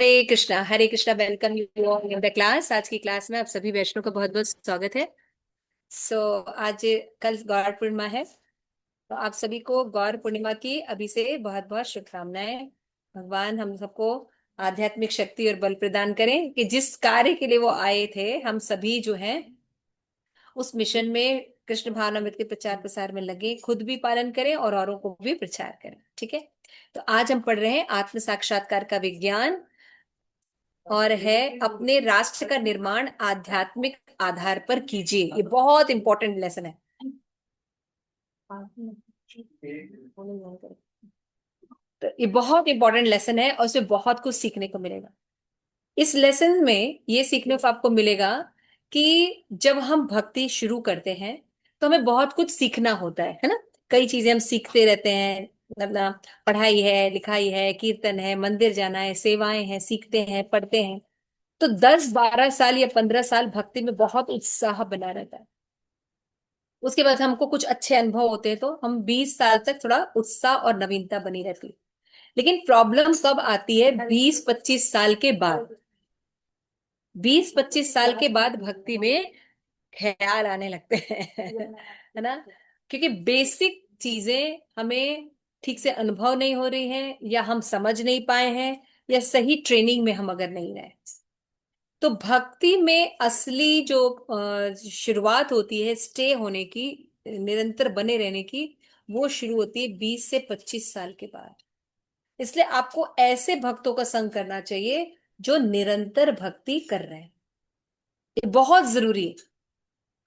Hare Krishna. Welcome you all in the class. आज की class में आप सभी वैष्णव का बहुत बहुत स्वागत है। आज कल गौर पूर्णिमा है, तो आप सभी को गौर पूर्णिमा की अभी से बहुत बहुत शुभकामनाएं। भगवान हम सबको आध्यात्मिक शक्ति और बल प्रदान करें कि जिस कार्य के लिए वो आए थे, हम सभी जो हैं उस मिशन में कृष्ण भावनामृत के प्रचार प्रसार में लगे, खुद भी पालन करें और औरों को भी प्रचार करें। ठीक है। तो आज हम पढ़ रहे हैं आत्म साक्षात्कार का विज्ञान, और है अपने राष्ट्र का निर्माण आध्यात्मिक आधार पर कीजिए। ये बहुत इंपॉर्टेंट लेसन है। तो ये बहुत इंपॉर्टेंट लेसन है और उसमें बहुत कुछ सीखने को मिलेगा। इस लेसन में ये सीखने को आपको मिलेगा कि जब हम भक्ति शुरू करते हैं तो हमें बहुत कुछ सीखना होता है ना। कई चीजें हम सीखते रहते हैं, अपना पढ़ाई है, लिखाई है, कीर्तन है, मंदिर जाना है, सेवाएं हैं, सीखते हैं, पढ़ते हैं। तो 10-12 साल या 15 साल भक्ति में बहुत उत्साह बना रहता है। उसके बाद हमको कुछ अच्छे अनुभव होते हैं तो हम 20 साल तक थोड़ा उत्साह और नवीनता बनी रहती है। लेकिन प्रॉब्लम कब आती है? 20-25 साल के बाद। 20-25 साल के बाद भक्ति में ख्याल आने लगते हैं है ना। क्योंकि बेसिक चीजें हमें ठीक से अनुभव नहीं हो रही हैं, या हम समझ नहीं पाए हैं, या सही ट्रेनिंग में हम अगर नहीं रहे। तो भक्ति में असली जो शुरुआत होती है स्टे होने की, निरंतर बने रहने की, वो शुरू होती है 20 से 25 साल के बाद। इसलिए आपको ऐसे भक्तों का संग करना चाहिए जो निरंतर भक्ति कर रहे हैं। ये बहुत जरूरी है।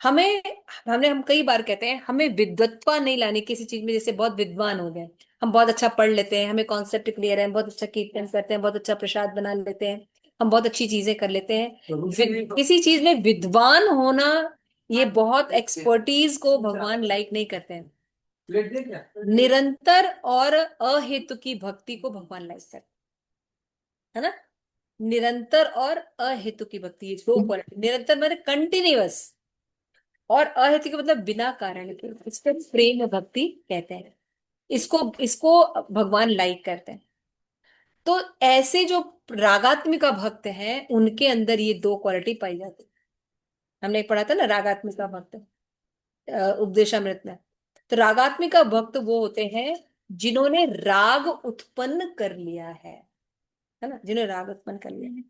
हमें हम कई बार कहते हैं हमें विद्वत्ता नहीं लानी किसी चीज में। जैसे बहुत विद्वान हो गए, हम बहुत अच्छा पढ़ लेते हैं, हमें कॉन्सेप्ट क्लियर है, हम बहुत अच्छा कीर्तन करते हैं, बहुत अच्छा प्रसाद बना लेते हैं, हम बहुत अच्छी चीजें कर लेते हैं। किसी चीज में विद्वान होना, ये बहुत एक्सपर्टीज को भगवान लाइक नहीं करते हैं। निरंतर और अहेतु की भक्ति को भगवान लाइक करते हैं, है ना। निरंतर और अहेतु की भक्ति, ये दो क्वालिटी। निरंतर मतलब कंटिन्यूअस, और अहेतु का मतलब बिना कारण के। इसको प्रेम भक्ति कहते हैं। इसको इसको भगवान लाइक करते हैं। तो ऐसे जो रागात्मिका भक्त हैं उनके अंदर ये दो क्वालिटी पाई जाती है। हमने एक पढ़ा था ना रागात्मिका भक्त, उपदेशामृत में। तो रागात्मिका भक्त वो होते हैं जिन्होंने राग उत्पन्न कर लिया है ना, जिन्होंने राग उत्पन्न कर लिया है।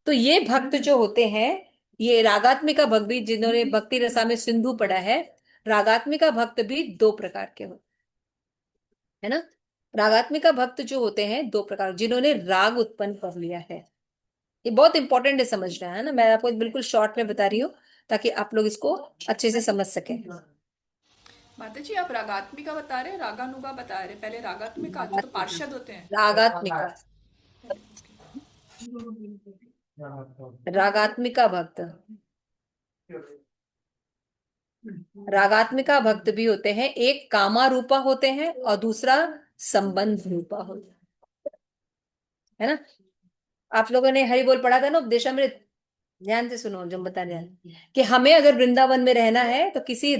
तो ये भक्त जो होते हैं, ये रागात्मिका भक्त भी, जिन्होंने भक्ति रसा में सिंधु पढ़ा है, रागात्मिका भक्त भी दो प्रकार के होते है ना। रागात्मिका भक्त जो होते हैं दो प्रकार, जिन्होंने राग उत्पन्न कर लिया है। ये बहुत इंपॉर्टेंट है समझना, है ना। मैं आपको बिल्कुल शॉर्ट में बता रही हूँ ताकि आप लोग इसको अच्छे से समझ सकें। माता जी, आप रागात्मिका बता रहे हैं, रागानुगा बता रहे हैं? पहले रागात्मिका जो तो पार्षद होते हैं। रागात्मिका, रागात्मिका भक्त, रागात्मिका भक्त भी होते हैं। एक कामा रूपा होते हैं और दूसरा संबंध रूपा होता है ना। आप लोगों ने हरि बोल पढ़ा था ना, उपदेशामृत। ध्यान से सुनो जो बता रहे हैं कि हमें अगर वृंदावन में रहना है तो किसी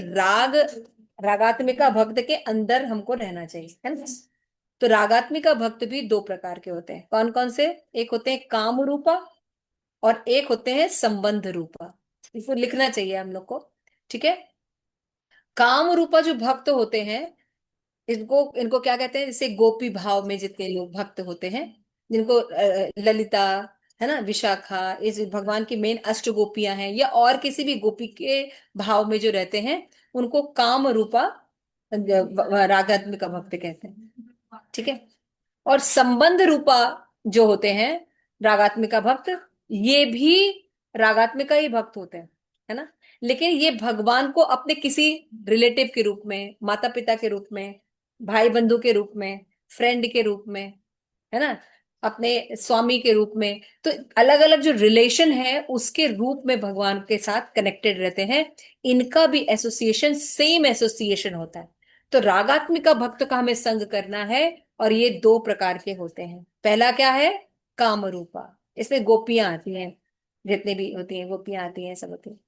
रागात्मिका भक्त के अंदर हमको रहना चाहिए, है ना। तो रागात्मिका भक्त भी दो प्रकार के होते हैं। कौन कौन से? एक होते हैं काम रूपा और एक होते हैं संबंध रूपा। इसको लिखना चाहिए हम लोग को। ठीक है। काम रूपा जो भक्त होते हैं, इनको इनको क्या कहते हैं? जैसे गोपी भाव में जितने लोग भक्त होते हैं, जिनको ललिता, है ना, विशाखा, इस भगवान की मेन अष्ट गोपियां हैं, या और किसी भी गोपी के भाव में जो रहते हैं, उनको काम रूपा रागात्मिका भक्त कहते हैं। ठीक है। और संबंध रूपा जो होते हैं रागात्मिका भक्त, ये भी रागात्मिका ही भक्त होते हैं, है ना। लेकिन ये भगवान को अपने किसी रिलेटिव के रूप में, माता पिता के रूप में, भाई बंधु के रूप में, फ्रेंड के रूप में, है ना, अपने स्वामी के रूप में, तो अलग अलग जो रिलेशन है उसके रूप में भगवान के साथ कनेक्टेड रहते हैं। इनका भी एसोसिएशन सेम एसोसिएशन होता है। तो रागात्मिका भक्त का हमें संग करना है। और ये दो प्रकार के होते हैं। पहला क्या है? काम रूपा। इसमें गोपियां आती हैं, जितनी भी होती हैं गोपियां आती हैं, सब होती हैं,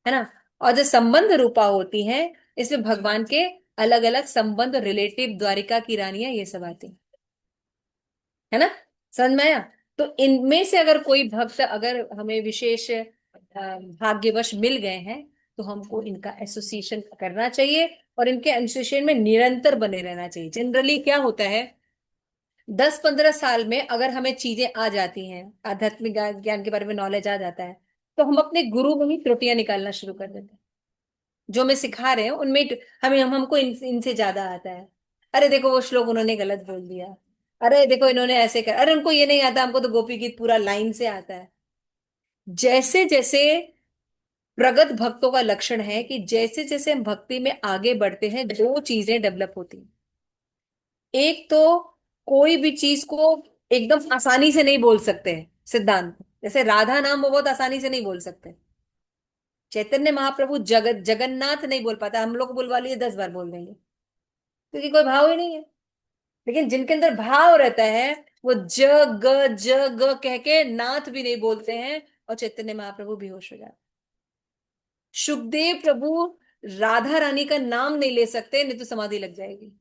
है ना। और जो संबंध रूपा होती हैं, इसमें भगवान के अलग अलग संबंध, रिलेटिव, द्वारिका की रानियां, ये सब आती हैं, है ना। समझ में आया? तो इनमें से अगर कोई भक्त अगर हमें विशेष भाग्यवश मिल गए हैं, तो हमको इनका एसोसिएशन करना चाहिए और इनके एसोसिएशन में निरंतर बने रहना चाहिए। जनरली क्या होता है, 10-15 साल में अगर हमें चीजें आ जाती हैं, आध्यात्मिक ज्ञान के बारे में नॉलेज आ जाता है, तो हम अपने गुरु में ही त्रुटियां निकालना शुरू कर देते हैं। जो हमें सिखा रहे हैं उनमें हमको इनसे ज्यादा आता है। अरे देखो वो श्लोक उन्होंने गलत बोल दिया, अरे देखो इन्होंने ऐसे कर, अरे उनको ये नहीं आता, हमको तो गोपी गीत पूरा लाइन से आता है। जैसे जैसे प्रगत भक्तों का लक्षण है कि जैसे जैसे हम भक्ति में आगे बढ़ते हैं, दो चीजें डेवलप होती हैं। एक तो कोई भी चीज को एकदम आसानी से नहीं बोल सकते हैं सिद्धांत, जैसे राधा नाम वो बहुत आसानी से नहीं बोल सकते। चैतन्य महाप्रभु जगन्नाथ नहीं बोल पाता, हम लोग को बुलवा लिए 10 बार बोल देंगे, क्योंकि कोई भाव ही नहीं है। लेकिन जिनके अंदर भाव रहता है, वो ज ग कह के नाथ भी नहीं बोलते हैं, और चैतन्य महाप्रभु बेहोश हो जाते। सुखदेव प्रभु राधा रानी का नाम नहीं ले सकते, नहीं तो समाधि लग जाएगी।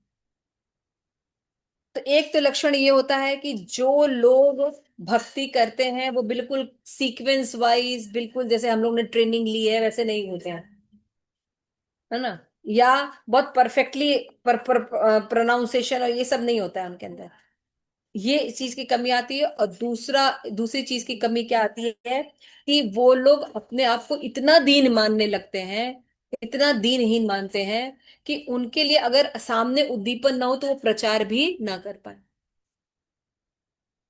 तो एक तो लक्षण ये होता है कि जो लोग भक्ति करते हैं वो बिल्कुल सीक्वेंस वाइज, बिल्कुल जैसे हम लोग ने ट्रेनिंग ली है वैसे नहीं होते हैं, है ना। या बहुत परफेक्टली प्रोनाउंसिएशन और ये सब नहीं होता है उनके अंदर। ये इस चीज की कमी आती है। और दूसरी चीज की कमी क्या आती है कि वो लोग अपने आप को इतना दीन मानने लगते हैं, इतना दीनहीन मानते हैं कि उनके लिए अगर सामने उद्दीपन ना हो तो वो प्रचार भी ना कर पाए।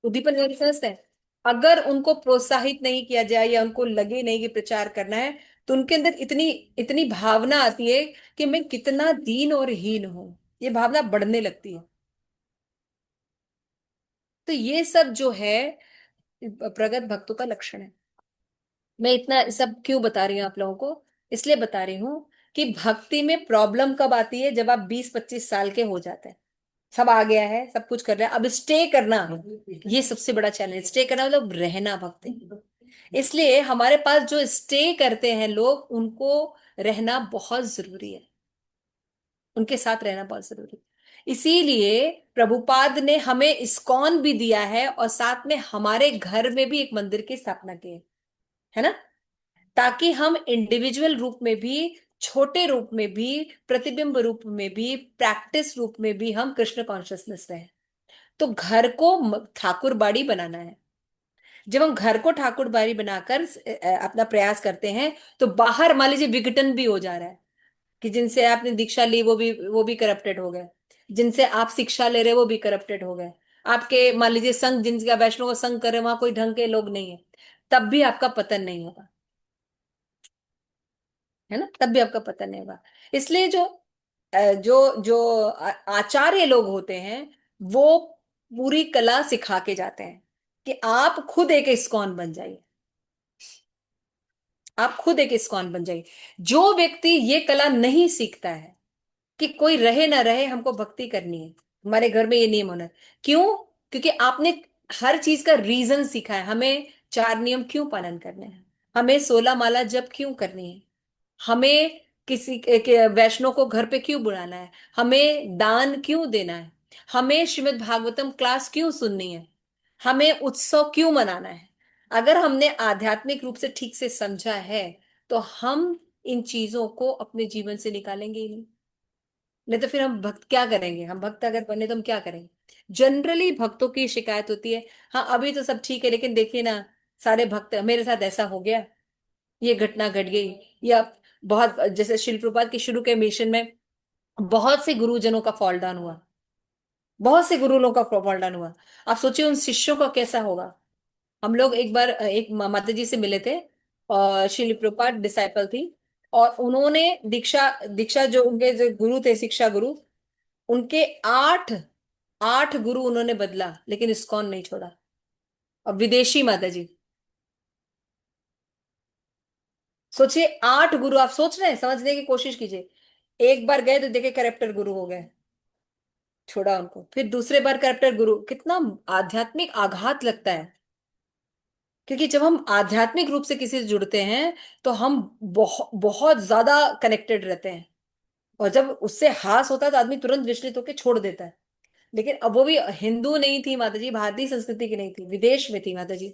उद्दीपन का समझते हैं, अगर उनको प्रोत्साहित नहीं किया जाए या उनको लगे नहीं कि प्रचार करना है, तो उनके अंदर इतनी इतनी भावना आती है कि मैं कितना दीन और हीन हूं, ये भावना बढ़ने लगती है। तो ये सब जो है प्रगत भक्तों का लक्षण है। मैं इतना सब क्यों बता रही हूँ आप लोगों को, इसलिए बता रही हूँ कि भक्ति में प्रॉब्लम कब आती है, जब आप 20-25 साल के हो जाते हैं, सब आ गया है, सब कुछ कर रहे हैं, अब स्टे करना, ये सबसे बड़ा चैलेंज। स्टे करना मतलब रहना भक्ति में। इसलिए हमारे पास जो स्टे करते हैं लोग, उनको रहना बहुत जरूरी है, उनके साथ रहना बहुत जरूरी है। इसीलिए प्रभुपाद ने हमें इस्कॉन भी दिया है और साथ में हमारे घर में भी एक मंदिर की स्थापना की है ना, ताकि हम इंडिविजुअल रूप में भी, छोटे रूप में भी, प्रतिबिंब रूप में भी, प्रैक्टिस रूप में भी हम कृष्ण कॉन्शियसनेस रहे। तो घर को ठाकुर बाड़ी बनाना है। जब हम घर को ठाकुर बाड़ी बनाकर अपना प्रयास करते हैं, तो बाहर मान लीजिए विघटन भी हो जा रहा है कि जिनसे आपने दीक्षा ली वो भी करप्टेड हो गए, जिनसे आप शिक्षा ले रहे वो भी करप्टेड हो गए। आपके मान लीजिए संघ, जिनका वैष्णव का संघ कर रहे वहां कोई ढंग के लोग नहीं है, तब भी आपका पतन नहीं होगा, है ना, तब भी आपका पतन नहीं होगा। इसलिए जो जो आचार्य लोग होते हैं, वो पूरी कला सिखा के जाते हैं कि आप खुद एक इस्कॉन बन जाइए, आप खुद एक इस्कॉन बन जाइए। जो व्यक्ति ये कला नहीं सीखता है कि कोई रहे ना रहे हमको भक्ति करनी है, हमारे घर में ये नियम होना है। क्यों? क्योंकि आपने हर चीज का रीजन सीखा है। हमें 4 नियम क्यों पालन करने हैं, हमें 16 माला जप क्यों करनी है, हमें वैष्णव को घर पे क्यों बुलाना है, हमें दान क्यों देना है, हमें श्रीमद् भागवतम क्लास क्यों सुननी है, हमें उत्सव क्यों मनाना है। अगर हमने आध्यात्मिक रूप से ठीक से समझा है, तो हम इन चीजों को अपने जीवन से निकालेंगे ही नहीं। नहीं तो फिर हम भक्त क्या करेंगे, हम भक्त अगर बने तो हम क्या करेंगे। जनरली भक्तों की शिकायत होती है, हाँ अभी तो सब ठीक है लेकिन देखिए ना, सारे भक्त, मेरे साथ ऐसा हो गया, ये घटना घट गई, या बहुत जैसे शिल प्रपात के शुरू के मिशन में बहुत से गुरुजनों का फॉल डाउन हुआ, बहुत से गुरुओं का फॉल डाउन हुआ। आप सोचिए उन शिष्यों का कैसा होगा। हम लोग एक बार एक माता जी से मिले थे, और शिल प्रपात डिसाइपल थी, और उन्होंने दीक्षा दीक्षा जो उनके जो गुरु थे, शिक्षा गुरु, उनके आठ आठ गुरु उन्होंने बदला, लेकिन इस्कॉन नहीं छोड़ा। और विदेशी माता जी, सोचिए 8 गुरु, आप सोच रहे हैं, समझने की कोशिश कीजिए। एक बार गए तो देखे करप्टर गुरु हो गए, छोड़ा उनको। फिर दूसरे बार करप्टर गुरु, कितना आध्यात्मिक आघात लगता है। क्योंकि जब हम आध्यात्मिक रूप से किसी से जुड़ते हैं, तो हम बहुत बहुत ज्यादा कनेक्टेड रहते हैं, और जब उससे हास होता है तो आदमी तुरंत विचलित होकर छोड़ देता है। लेकिन अब वो भी हिंदू नहीं थी माता जी, भारतीय संस्कृति की नहीं थी, विदेश में थी माता जी।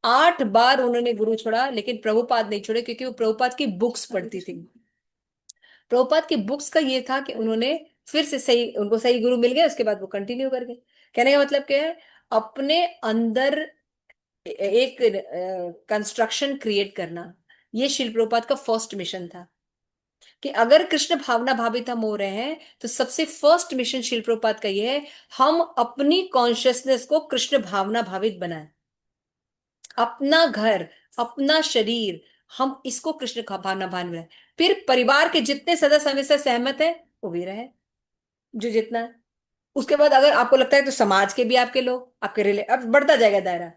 8 बार उन्होंने गुरु छोड़ा, लेकिन प्रभुपाद नहीं छोड़े, क्योंकि वो प्रभुपाद की बुक्स पढ़ती थी। प्रभुपाद की बुक्स का ये था कि उन्होंने फिर से सही, उनको सही गुरु मिल गए, उसके बाद वो कंटिन्यू कर गए। कहने का मतलब क्या है, अपने अंदर एक कंस्ट्रक्शन क्रिएट करना, ये शिल प्रभुपाद का फर्स्ट मिशन था। कि अगर कृष्ण भावना भावित हम हो रहे हैं, तो सबसे फर्स्ट मिशन शिल प्रभुपाद का ये है, हम अपनी कॉन्शियसनेस को कृष्ण भावना भावित बनाएं। अपना घर, अपना शरीर, हम इसको कृष्ण का भावना भान बनाएं। फिर परिवार के जितने सदस्य हमें से सहमत है, वो भी रहे, जो जितना है। उसके बाद अगर आपको लगता है तो समाज के भी आपके लोग, आपके रिले, अब बढ़ता जाएगा दायरा,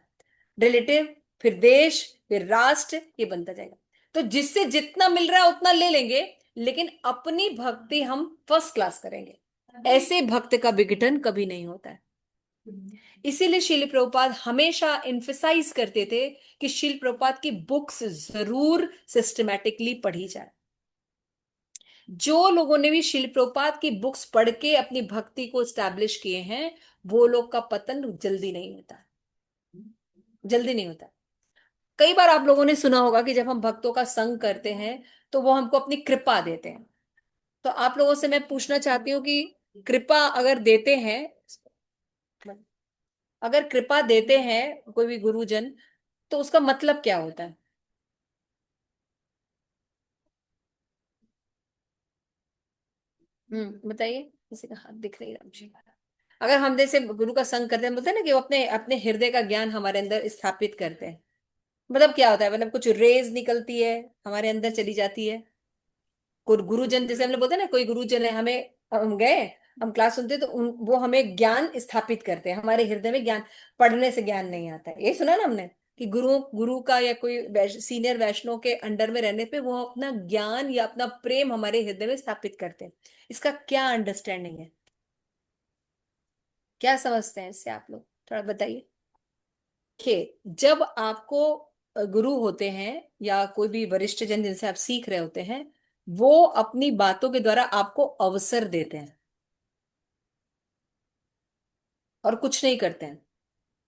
रिलेटिव, फिर देश, फिर राष्ट्र, ये बनता जाएगा। तो जिससे जितना मिल रहा है उतना ले लेंगे, लेकिन अपनी भक्ति हम फर्स्ट क्लास करेंगे। ऐसे भक्त का विघटन कभी नहीं होता है। इसीलिए शिल प्रभुपाद हमेशा इन्फेसाइज करते थे कि शिल प्रभुपाद की बुक्स जरूर सिस्टमैटिकली पढ़ी जाए। जो लोगों ने भी शिल प्रभुपाद की बुक्स पढ़ के अपनी भक्ति को स्टैब्लिश किए हैं, वो लोग का पतन जल्दी नहीं होता, जल्दी नहीं होता। कई बार आप लोगों ने सुना होगा कि जब हम भक्तों का संग करते हैं, तो वो हमको अपनी कृपा देते हैं। तो आप लोगों से मैं पूछना चाहती हूँ कि कृपा अगर देते हैं, अगर कृपा देते हैं कोई भी गुरुजन, तो उसका मतलब क्या होता है? बताइए, किसी का हाथ दिख नहीं रहा मुझे। अगर हम जैसे गुरु का संग करते हैं, बोलते हैं ना कि वो अपने अपने हृदय का ज्ञान हमारे अंदर स्थापित करते हैं, मतलब क्या होता है? मतलब कुछ रेज निकलती है, हमारे अंदर चली जाती है। कोई गुरुजन, जैसे हम लोग बोलते हैं ना, कोई गुरुजन है, हमें, हम गए, हम क्लास सुनते हैं, तो वो हमें ज्ञान स्थापित करते हैं हमारे हृदय में। ज्ञान पढ़ने से ज्ञान नहीं आता है, ये सुना ना हमने, कि गुरु गुरु का या कोई सीनियर वैष्णव के अंडर में रहने पे वो अपना ज्ञान या अपना प्रेम हमारे हृदय में स्थापित करते हैं। इसका क्या अंडरस्टैंडिंग है, क्या समझते हैं इससे आप लोग, थोड़ा बताइए। कि जब आपको गुरु होते हैं या कोई भी वरिष्ठ जन जिनसे आप सीख रहे होते हैं, वो अपनी बातों के द्वारा आपको अवसर देते हैं और कुछ नहीं करते हैं।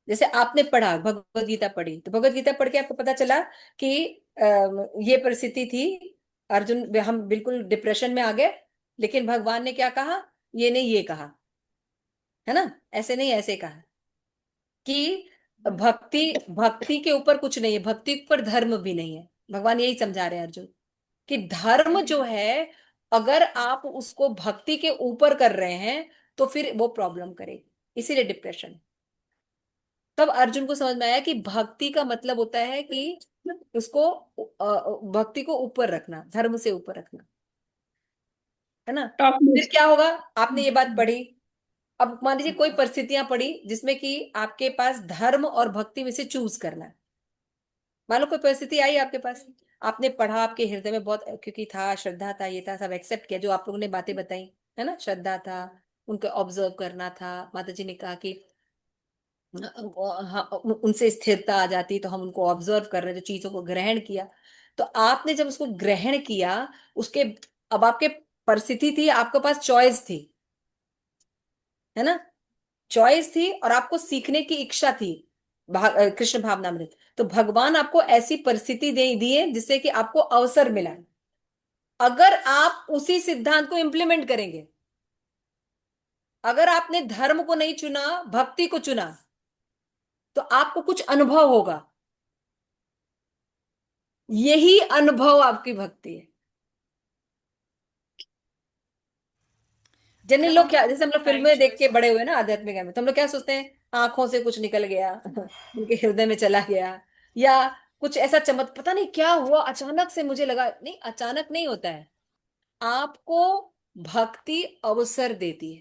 जैसे आपने पढ़ा, भगवत गीता पढ़ी, तो भगवत गीता पढ़ के आपको पता चला कि ये परिस्थिति थी, अर्जुन, हम बिल्कुल डिप्रेशन में आ गए, लेकिन भगवान ने क्या कहा, ये नहीं ये कहा, है ना, ऐसे नहीं ऐसे कहा, कि भक्ति, भक्ति के ऊपर कुछ नहीं है, भक्ति के ऊपर धर्म भी नहीं है। भगवान यही समझा रहे हैं अर्जुन, कि धर्म जो है, अगर आप उसको भक्ति के ऊपर कर रहे हैं, तो फिर वो प्रॉब्लम करेगी, इसीलिए डिप्रेशन। तब अर्जुन को समझ में आया कि भक्ति का मतलब होता है कि उसको भक्ति को ऊपर रखना, धर्म से ऊपर रखना, है ना। टॉप फिर लिस्ट। क्या होगा? आपने ये बात पढ़ी, अब मान लीजिए कोई परिस्थितियां पड़ी जिसमें कि आपके पास धर्म और भक्ति में से चूज करना है। मान लो कोई परिस्थिति आई आपके पास, आपने पढ़ा, आपके हृदय में बहुत, क्योंकि था, श्रद्धा था, ये था, सब एक्सेप्ट किया जो आप लोगों ने बातें बताई, है ना, श्रद्धा था, उनको ऑब्जर्व करना था। माता जी ने कहा कि हाँ, उनसे स्थिरता आ जाती, तो हम उनको ऑब्जर्व कर रहे, जो चीजों को ग्रहण किया। तो आपने जब उसको ग्रहण किया, उसके, अब आपके परिस्थिति थी, आपके पास चॉइस थी, है ना, चॉइस थी, और आपको सीखने की इच्छा थी, कृष्ण भावनामृत। तो भगवान आपको ऐसी परिस्थिति दे दिए जिससे कि आपको अवसर मिला। अगर आप उसी सिद्धांत को इंप्लीमेंट करेंगे, अगर आपने धर्म को नहीं चुना, भक्ति को चुना, तो आपको कुछ अनुभव होगा, यही अनुभव आपकी भक्ति है। जनरल मतलब लोग हम क्या, जैसे हम लोग फिल्में देख के एंग्शियस बड़े हुए ना आध्यात्मिक में, तो हम लोग क्या सोचते हैं, आंखों से कुछ निकल गया, उनके हृदय में चला गया, या कुछ ऐसा चमक, पता नहीं क्या हुआ, अचानक से मुझे लगा, नहीं, अचानक नहीं होता है। आपको भक्ति अवसर देती है।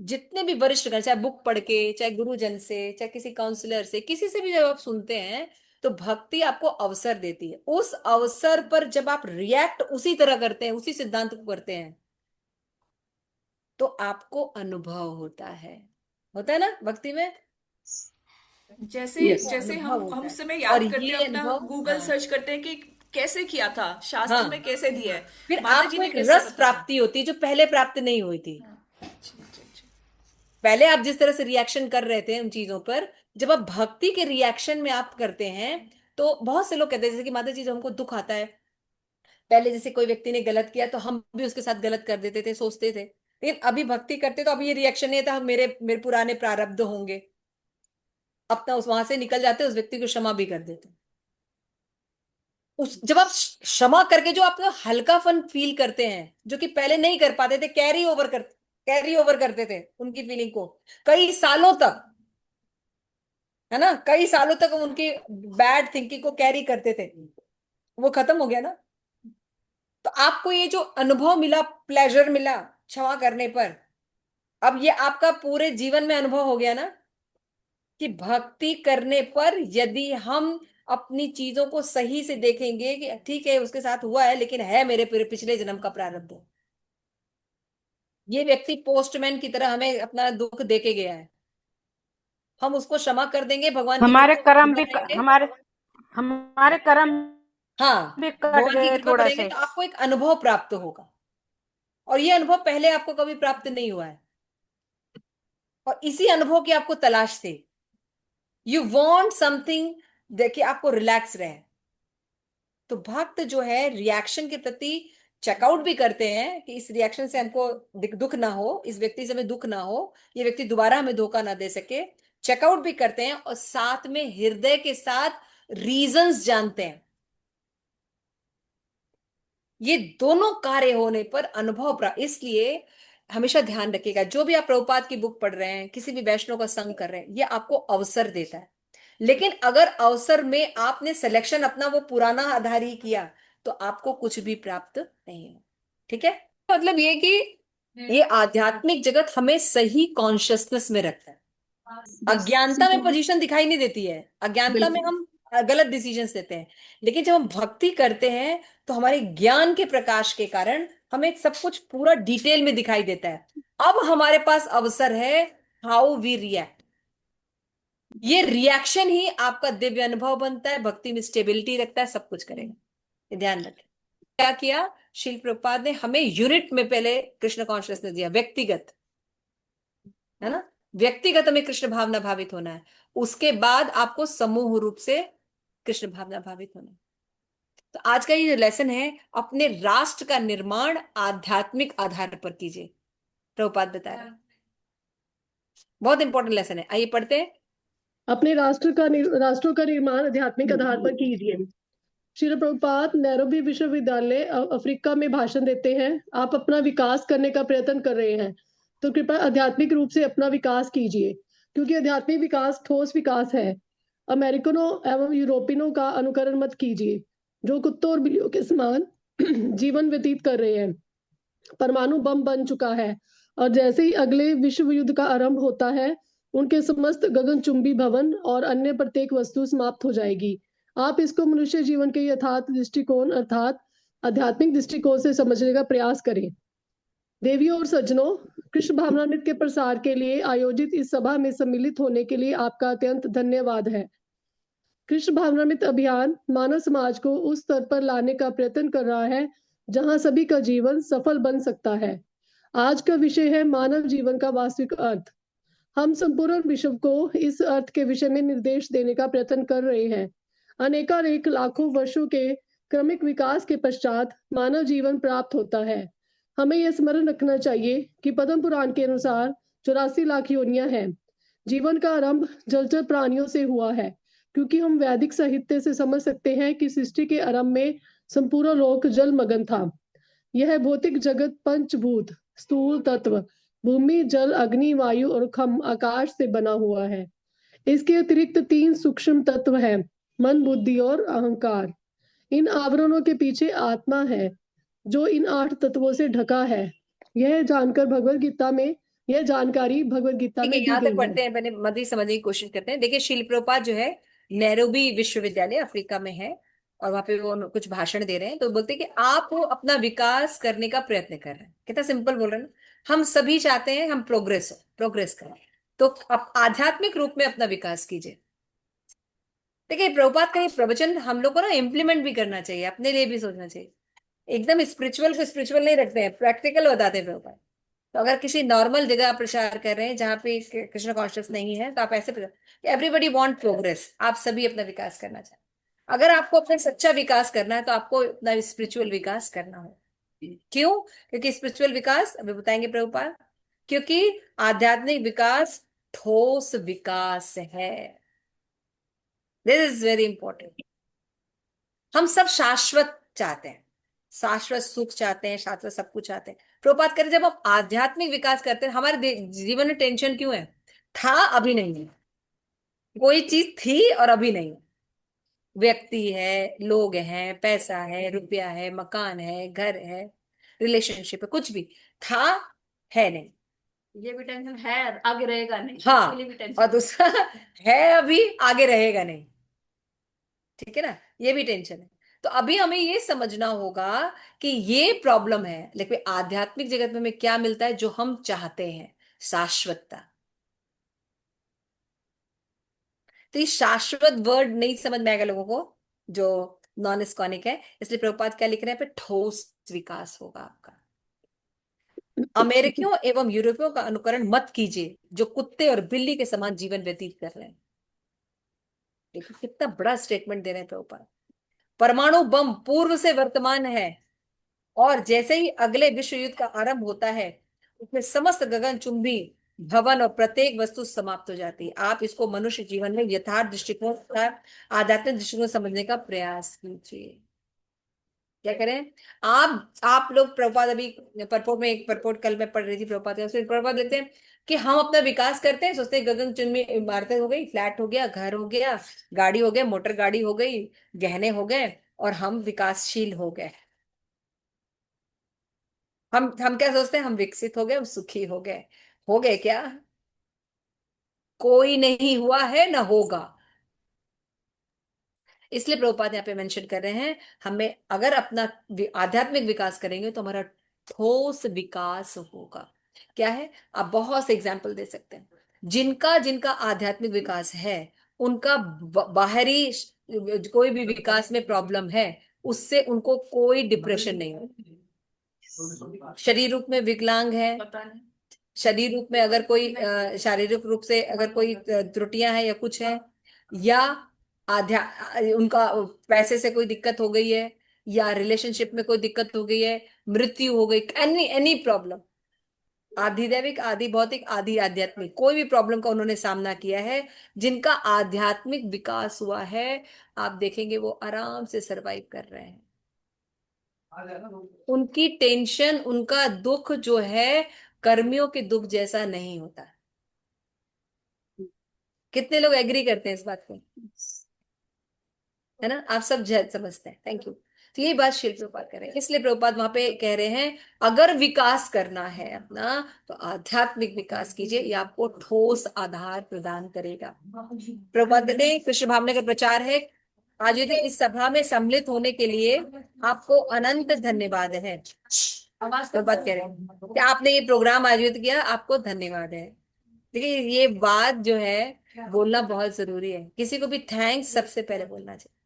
जितने भी वरिष्ठ गण, चाहे बुक पढ़ के, चाहे गुरुजन से, चाहे किसी काउंसलर से, किसी से भी जब आप सुनते हैं, तो भक्ति आपको अवसर देती है। उस अवसर पर जब आप रिएक्ट उसी तरह करते हैं, उसी सिद्धांत को करते हैं, तो आपको अनुभव होता है ना भक्ति में, जैसे यस। वो जैसे अनुभव हम होता है। समय और याद करते हैं, ये अपना अनुभव, गूगल हाँ, सर्च करते हैं कि कैसे किया था, शास्त्र में हाँ, कैसे दिया है, फिर माता जी आपको ने एक कैसे रस बताया। प्राप्ति होती है जो पहले प्राप्त नहीं हुई थी। पहले आप जिस तरह से रिएक्शन कर रहे थे उन चीजों पर, जब आप भक्ति के रिएक्शन में आप करते हैं, तो बहुत से लोग कहते हैं जैसे कि माता जी जब हमको दुख आता है, पहले जैसे कोई व्यक्ति ने गलत किया तो हम भी उसके साथ गलत कर देते थे, सोचते थे, लेकिन अभी भक्ति करते तो अभी ये रिएक्शन नहीं था, मेरे मेरे पुराने प्रारब्ध होंगे, अपना उस वहां से निकल जाते, उस व्यक्ति को क्षमा भी कर देते। उस जब आप क्षमा करके जो आप हल्कापन फील करते हैं, जो कि पहले नहीं कर पाते थे, कैरी ओवर करते थे उनकी फीलिंग को कई सालों तक, है ना, कई सालों तक हम उनकी बैड थिंकिंग को कैरी करते थे, वो खत्म हो गया ना। तो आपको ये जो अनुभव मिला, प्लेजर मिला क्षमा करने पर, अब ये आपका पूरे जीवन में अनुभव हो गया ना, कि भक्ति करने पर यदि हम अपनी चीजों को सही से देखेंगे कि ठीक है उसके साथ हुआ है, लेकिन है मेरे पूरे पिछले जन्म का प्रारब्ध, ये व्यक्ति पोस्टमैन की तरह हमें अपना दुख देके गया है, हम उसको क्षमा कर देंगे, भगवान की हमारे कृपा से कर्म भूल भी जाएंगे। हमारे हमारे कर्म हाँ, भी कट भगवान की गए कृपा थोड़ा करेंगे से। तो आपको एक अनुभव प्राप्त होगा, और ये अनुभव पहले आपको कभी प्राप्त नहीं हुआ है, और इसी अनुभव की आपको तलाश थी। यू वॉन्ट समथिंग, देखिए आपको रिलैक्स रहे। तो भक्त जो है रिएक्शन के प्रति चेकआउट भी करते हैं कि इस रिएक्शन से हमको दुख ना हो, इस व्यक्ति से हमें दुख ना हो, ये व्यक्ति दोबारा हमें धोखा ना दे सके, चेकआउट भी करते हैं, और साथ में हृदय के साथ रीजंस जानते हैं। ये दोनों कार्य होने पर अनुभव प्राप्त, इसलिए हमेशा ध्यान रखिएगा, जो भी आप प्रभुपाद की बुक पढ़ रहे हैं, किसी भी वैष्णव का संग कर रहे हैं, ये आपको अवसर देता है। लेकिन अगर अवसर में आपने सिलेक्शन अपना वो पुराना आधार ही किया, तो आपको कुछ भी प्राप्त नहीं हो। ठीक है, मतलब ये कि ये आध्यात्मिक जगत हमें सही कॉन्शियसनेस में रखता है। अज्ञानता में पोजीशन दिखाई नहीं देती है, अज्ञानता में हम गलत डिसीजंस लेते हैं, लेकिन जब हम भक्ति करते हैं तो हमारे ज्ञान के प्रकाश के कारण हमें सब कुछ पूरा डिटेल में दिखाई देता है। अब हमारे पास अवसर है, हाउ वी रिएक्ट। ये रिएक्शन ही आपका दिव्य अनुभव बनता है, भक्ति में स्टेबिलिटी रखता है, सब कुछ करेगा। ये ध्यान रखें। क्या किया शिल प्रभुपाद ने, हमें यूनिट में पहले कृष्ण कॉन्शियसनेस दिया, व्यक्तिगत, है ना, व्यक्तिगत हमें कृष्ण भावना भावित होना है, उसके बाद आपको समूह रूप से कृष्ण भावना भावित होना है। तो आज का ये जो लेसन है, अपने राष्ट्र का निर्माण आध्यात्मिक आधार पर कीजिए, प्रभुपाद बता रहे हैं। बहुत इंपॉर्टेंट लेसन है, आइए पढ़ते हैं। अपने राष्ट्रों का निर्माण आध्यात्मिक आधार पर कीजिए। श्रील प्रभुपाद नैरोबी विश्वविद्यालय अफ्रीका में भाषण देते हैं। आप अपना विकास करने का प्रयत्न कर रहे हैं, तो कृपया आध्यात्मिक रूप से अपना विकास कीजिए, क्योंकि आध्यात्मिक विकास ठोस विकास है। अमेरिकनों एवं यूरोपियनों का अनुकरण मत कीजिए, जो कुत्तों और बिल्लियों के समान जीवन व्यतीत कर रहे हैं। परमाणु बम बन चुका है, और जैसे ही अगले विश्व युद्ध का आरंभ होता है, उनके समस्त गगनचुंबी भवन और अन्य प्रत्येक वस्तु समाप्त हो जाएगी। आप इसको मनुष्य जीवन के यथार्थ दृष्टिकोण अर्थात आध्यात्मिक दृष्टिकोण से समझने का प्रयास करें। देवियों और सज्जनों, कृष्ण भावनामृत के प्रसार के लिए आयोजित इस सभा में सम्मिलित होने के लिए आपका अत्यंत धन्यवाद है। कृष्ण भावनामृत अभियान मानव समाज को उस स्तर पर लाने का प्रयत्न कर रहा है जहां सभी का जीवन सफल बन सकता है। आज का विषय है मानव जीवन का वास्तविक अर्थ। हम संपूर्ण विश्व को इस अर्थ के विषय में निर्देश देने का प्रयत्न कर रहे हैं। अनेकानेक लाखों वर्षों के क्रमिक विकास के पश्चात मानव जीवन प्राप्त होता है। हमें यह स्मरण रखना चाहिए कि पद्म पुराण के अनुसार 84 लाख योनियां हैं। जीवन का आरंभ जलचर प्राणियों से हुआ है, क्योंकि हम वैदिक साहित्य से समझ सकते हैं कि सृष्टि के आरंभ में संपूर्ण लोक जलमग्न था। यह भौतिक जगत पंचभूत स्थूल तत्व भूमि जल अग्नि वायु और खम आकाश से बना हुआ है। इसके अतिरिक्त 3 सूक्ष्म तत्व हैं, मन बुद्धि और अहंकार। इन आवरणों के पीछे आत्मा है, जो इन 8 तत्वों से ढका है। यह जानकर भगवत गीता में यह जानकारी भगवत गीता ठीक है, में दी यहाँ तक गई है। पढ़ते हैं, मैंने मध्य समझने की कोशिश करते हैं। देखिए शिल प्रभुपाद जो है नैरोबी विश्वविद्यालय अफ्रीका में है, और वहां पे वो कुछ भाषण दे रहे हैं, तो बोलते हैं कि आप अपना विकास करने का प्रयत्न कर रहे हैं। कितना सिंपल बोल रहे हैं ना, हम सभी चाहते हैं हम प्रोग्रेस करें, तो आप आध्यात्मिक रूप में अपना विकास कीजिए। देखिए प्रभुपाद का ये प्रवचन हम लोग को ना इम्प्लीमेंट भी करना चाहिए, अपने लिए भी सोचना चाहिए। एकदम स्पिरिचुअल को स्पिरिचुअल नहीं रखते हैं, प्रैक्टिकल बताते हैं प्रभुपाद। तो अगर किसी नॉर्मल जगह आप प्रचार कर रहे हैं जहाँ पे कृष्ण कॉन्शियस नहीं है, तो आप ऐसे एवरीबडी वांट प्रोग्रेस, आप सभी अपना विकास करना चाहते हैं। अगर आपको अपना सच्चा विकास करना है तो आपको अपना स्पिरिचुअल विकास करना हो। क्यों? क्योंकि स्पिरिचुअल विकास अभी बताएंगे प्रभुपाद, क्योंकि आध्यात्मिक विकास ठोस विकास है। This is very important. हम सब शाश्वत चाहते हैं, शाश्वत सुख चाहते हैं, शाश्वत सब कुछ चाहते हैं। प्रभुपाद करें, जब हम आध्यात्मिक विकास करते हैं, हमारे जीवन में टेंशन क्यों है? था, अभी नहीं है। कोई चीज थी और अभी नहीं है। व्यक्ति है, लोग हैं, पैसा है, रुपया है, मकान है, घर है, रिलेशनशिप है, कुछ भी था, है नहीं। ये भी टेंशन है, आगे रहेगा नहीं, हाँ, इसके लिए भी और टेंशन। दूसरा है अभी, आगे रहेगा नहीं। ठीक है ना, ये भी टेंशन है। तो अभी हमें ये समझना होगा कि ये प्रॉब्लम है, लेकिन आध्यात्मिक जगत में हमें क्या मिलता है जो हम चाहते हैं? शाश्वतता। तो ये शाश्वत वर्ड नहीं समझ में आएगा लोगों को जो नॉन इस्कॉनिक है, इसलिए प्रभुपाद क्या लिख रहे हैं पे, ठोस विकास होगा आपका। अमेरिकियों एवं यूरोपियों का अनुकरण मत कीजिए जो कुत्ते और बिल्ली के समान जीवन व्यतीत कर रहे हैं। देखो कितना बड़ा स्टेटमेंट दे रहे हैं प्रभुपाद। परमाणु बम पूर्व से वर्तमान है, और जैसे ही अगले विश्व युद्ध का आरंभ होता है, उसमें समस्त गगनचुंबी भवन और प्रत्येक वस्तु समाप्त हो जाती है। आप इसको मनुष्य जीवन में यथार्थ दृष्टिकोण तथा आध्यात्मिक दृष्टिकोण समझने का प्रयास कीजिए। क्या करें? आप लोग, प्रभुपाद अभी परपोर्ट में, एक परपोर्ट कल मैं पढ़ रही थी प्रभुपाद का, उसमें प्रभुपाद देते हैं कि हम अपना विकास करते हैं, सोचते हैं गगनचुंबी इमारतें हो गई, फ्लैट हो गया, घर हो गया, गाड़ी हो गया, मोटर गाड़ी हो गई, गहने हो गए, और हम विकासशील हो गए। हम क्या सोचते हैं? हम विकसित हो गए, हम सुखी हो गए। हो गए क्या? कोई नहीं हुआ है, ना होगा। इसलिए प्रभुपाद यहाँ पे मेंशन कर रहे हैं, हमें अगर अपना आध्यात्मिक विकास करेंगे तो हमारा ठोस विकास होगा। क्या है? आप बहुत से एग्जाम्पल दे सकते हैं। जिनका जिनका आध्यात्मिक विकास है, उनका बाहरी कोई भी विकास में प्रॉब्लम है, उससे उनको कोई डिप्रेशन नहीं हो। शरीर रूप में विकलांग है, पता नहीं। शरीर रूप में अगर कोई शारीरिक रूप से अगर कोई त्रुटियां हैं या कुछ है, या आध्या उनका पैसे से कोई दिक्कत हो गई है, या रिलेशनशिप में कोई दिक्कत हो गई है, मृत्यु हो गई, एनी एनी प्रॉब्लम, आधि दैविक, आधि भौतिक, आधि आध्यात्मिक, कोई भी प्रॉब्लम का उन्होंने सामना किया है, जिनका आध्यात्मिक विकास हुआ है, आप देखेंगे वो आराम से सरवाइव कर रहे हैं। उनकी टेंशन, उनका दुख जो है, कर्मियों के दुख जैसा नहीं होता। कितने लोग एग्री करते हैं इस बात को? है ना, आप सब समझते हैं। Thank you. तो ये बात श्री प्रभुपाद कर रहे हैं, इसलिए प्रभुपाद वहां पे कह रहे हैं, अगर विकास करना है अपना, तो आध्यात्मिक विकास कीजिए, ये आपको ठोस आधार प्रदान करेगा। प्रभुपाद कहते हैं, कृष्ण भावना का प्रचार है। आज यदि इस सभा में सम्मिलित होने के लिए आपको अनंत धन्यवाद है। प्रभुपाद कह रहे हैं कि आपने ये प्रोग्राम आयोजित किया, आपको धन्यवाद है। देखिए ये बात जो है बोलना बहुत जरूरी है, किसी को भी थैंक्स सबसे पहले बोलना चाहिए।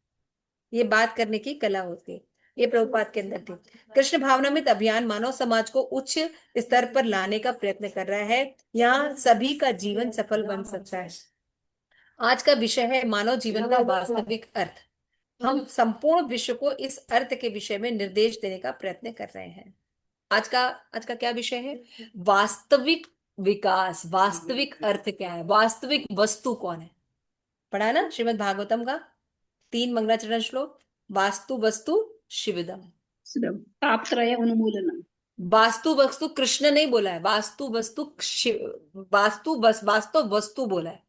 ये बात करने की कला होती है, ये प्रभुपाद के अंदर थी। कृष्ण भावनामृत अभियान मानव समाज को उच्च स्तर पर लाने का प्रयत्न कर रहा है, यहाँ सभी का जीवन सफल बन सकता है। आज का विषय है मानव जीवन का वास्तविक अर्थ। हम संपूर्ण विश्व को इस अर्थ के विषय में निर्देश देने का प्रयत्न कर रहे हैं। आज का क्या विषय है? वास्तविक विकास, वास्तविक अर्थ क्या है, वास्तविक वस्तु कौन है? पढ़ा है ना श्रीमद् भागवतम का 3 मंगलाचरण श्लोक, वास्तु वस्तु शिवदम। तापत्रय उन्मूलनम। वास्तु वस्तु कृष्ण नहीं बोला है, वास्तु वस्तु वास्तु वस्तु बोला है।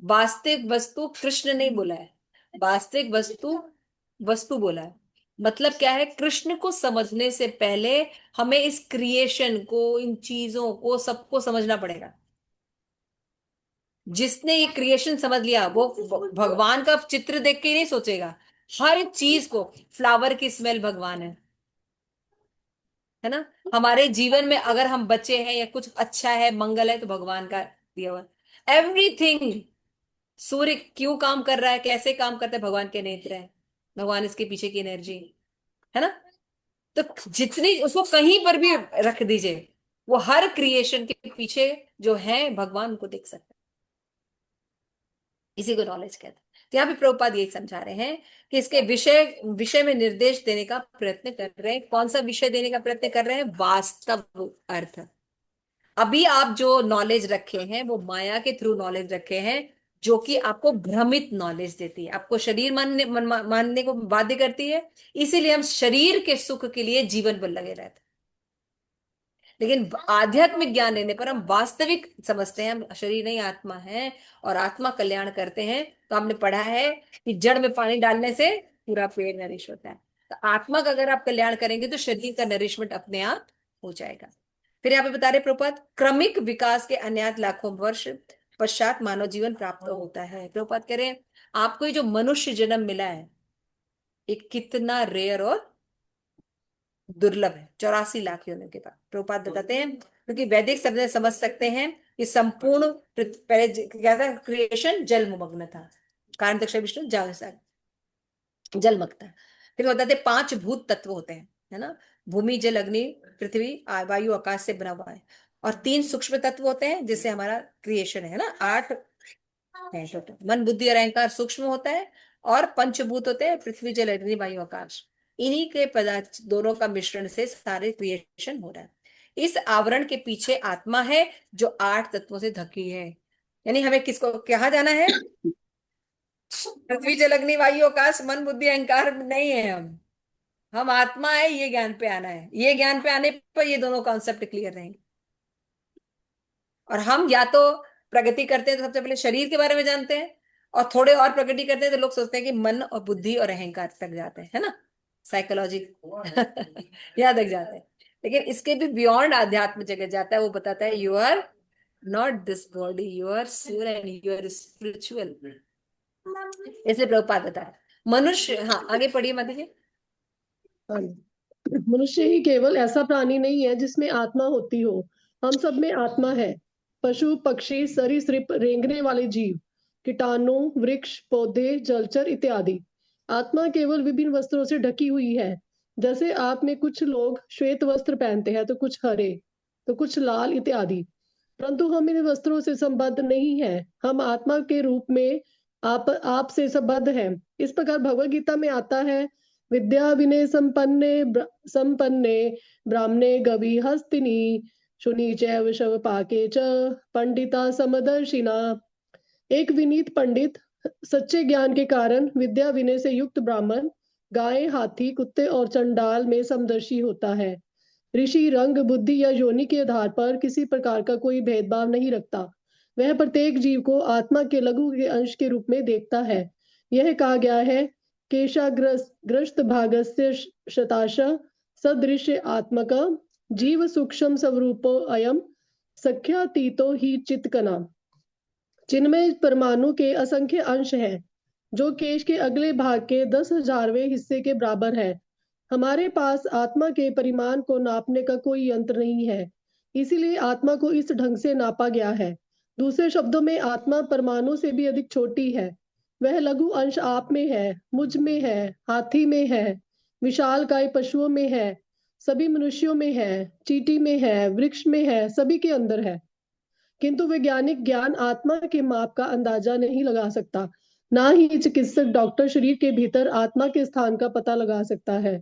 वास्तविक वस्तु कृष्ण नहीं बोला है, वास्तविक वस्तु वस्तु बोला है। मतलब क्या है? कृष्ण को समझने से पहले हमें इस क्रिएशन को, इन चीजों को, सबको समझना पड़ेगा। जिसने ये क्रिएशन समझ लिया, वो भगवान का चित्र देख के ही नहीं सोचेगा, हर चीज को, फ्लावर की स्मेल भगवान है ना। हमारे जीवन में अगर हम बच्चे हैं या कुछ अच्छा है, मंगल है, तो भगवान का दिया हुआ एवरीथिंग। सूर्य क्यों काम कर रहा है, कैसे काम करता है, भगवान के नेत्र है, भगवान इसके पीछे की एनर्जी है ना। तो जितनी उसको कहीं पर भी रख दीजिए, वो हर क्रिएशन के पीछे जो है भगवान, उनको देख सकते हैं। इसी को नॉलेज कहते हैं। तो यहाँ पे प्रभुपाद यही समझा रहे हैं कि इसके विषय विषय में निर्देश देने का प्रयत्न कर रहे हैं। कौन सा विषय देने का प्रयत्न कर रहे हैं? वास्तव अर्थ। अभी आप जो नॉलेज रखे हैं वो माया के थ्रू नॉलेज रखे हैं, जो कि आपको भ्रमित नॉलेज देती है, आपको शरीर मानने को बाध्य करती है। इसीलिए हम शरीर के सुख के लिए जीवन भर लगे रहते हैं। लेकिन आध्यात्मिक ज्ञान लेने पर हम वास्तविक समझते हैं, हम शरीर नहीं आत्मा है, और आत्मा कल्याण करते हैं। तो हमने पढ़ा है कि जड़ में पानी डालने से पूरा पेड़ नरिश होता है। तो आत्मा का अगर आप कल्याण करेंगे तो शरीर का नरिशमेंट अपने आप हो जाएगा। फिर यहाँ पे बता रहे प्रभुपाद, क्रमिक विकास के अज्ञात लाखों वर्ष पश्चात मानव जीवन प्राप्त होता है। प्रभुपाद कह रहे हैं आपको ये जो मनुष्य जन्म मिला है, ये कितना रेयर और दुर्लभ है। 84 लाख योनियों के बाद प्रभुपाद बताते हैं, क्योंकि वैदिक शब्द से समझ सकते हैं कि संपूर्ण पहले क्या था, क्रिएशन जलमग्न था, कारण दक्ष विष्णु जलमग्न था। फिर बताते 5 भूत तत्व होते हैं, है ना, भूमि जल अग्नि पृथ्वी वायु आकाश से बना हुआ है। और 3 सूक्ष्म तत्व होते हैं जिससे हमारा क्रिएशन है ना, 8 है टोटल। मन बुद्धि और अहंकार सूक्ष्म होता है, और पंचभूत होते हैं पृथ्वी जल अग्नि वायु आकाश। इन्हीं के पदार्थ दोनों का मिश्रण से सारे क्रिएशन हो रहा है। इस आवरण के पीछे आत्मा है जो 8 तत्वों से ढकी है। यानी हमें किसको कहा जाना है? पृथ्वी जल अग्नि वायु आकाश मन बुद्धि अहंकार नहीं है हम आत्मा है। ये ज्ञान पे आना है। ये ज्ञान पे आने पर ये दोनों कॉन्सेप्ट क्लियर रहेंगे। और हम या तो प्रगति करते हैं तो सबसे पहले शरीर के बारे में जानते हैं, और थोड़े और प्रगति करते हैं तो लोग सोचते हैं कि मन और बुद्धि और अहंकार तक जाते हैं, है ना, साइकोलॉजी यहाँ तक जाते हैं। लेकिन इसके भी बियॉन्ड आध्यात्म जगत जाता है। वो बताता है you are not this body, you are soul and you are spiritual. इसलिए प्रभुपाद बताया मनुष्य, हाँ आगे पढ़िए माता जी। हाँ। मनुष्य ही केवल ऐसा प्राणी नहीं है जिसमें आत्मा होती हो, हम सब में आत्मा है। पशु पक्षी सरीसृप रेंगने वाले जीव, कीटाणु वृक्ष पौधे जलचर इत्यादि। आत्मा केवल विभिन्न वस्त्रों से ढकी हुई है। जैसे आप में कुछ लोग श्वेत वस्त्र पहनते हैं तो कुछ हरे तो कुछ लाल इत्यादि, परंतु हम इन वस्त्रों से संबद्ध नहीं है। हम आत्मा के रूप में आप से संबद्ध हैं। इस प्रकार भगवद गीता में आता है, विद्या विनय संपन्ने ब्राह्मणे गवि हस्तिनी शुनि चैव शव पाके च पंडिता समदर्शिना। एक विनीत पंडित सच्चे ज्ञान के कारण विद्या विनय से युक्त ब्राह्मण गाय हाथी कुत्ते और चंडाल में समदर्शी होता है। ऋषि रंग बुद्धि या योनि के आधार पर किसी प्रकार का कोई भेदभाव नहीं रखता। वह प्रत्येक जीव को आत्मा के लघु के अंश के रूप में देखता है। यह कहा गया है, केशाग्रस्त भागस्य शताश सदृश्य आत्मक जीव सूक्ष्म स्वरूपो अयम सख्यातीतो ही चित्कना। जिनमें परमाणु के असंख्य अंश हैं, जो केश के अगले भाग के 10,000वें हिस्से के बराबर है। हमारे पास आत्मा के परिमाण को नापने का कोई यंत्र नहीं है, इसीलिए आत्मा को इस ढंग से नापा गया है। दूसरे शब्दों में आत्मा परमाणु से भी अधिक छोटी है। वह लघु अंश आप में है, मुझ में है, हाथी में है, विशालकाय पशुओं में है, सभी मनुष्यों में है, चींटी में है, वृक्ष में है, सभी के अंदर है। किंतु वैज्ञानिक ज्ञान आत्मा के माप का अंदाजा नहीं लगा सकता, ना ही चिकित्सक डॉक्टर शरीर के भीतर आत्मा के स्थान का पता लगा सकता है।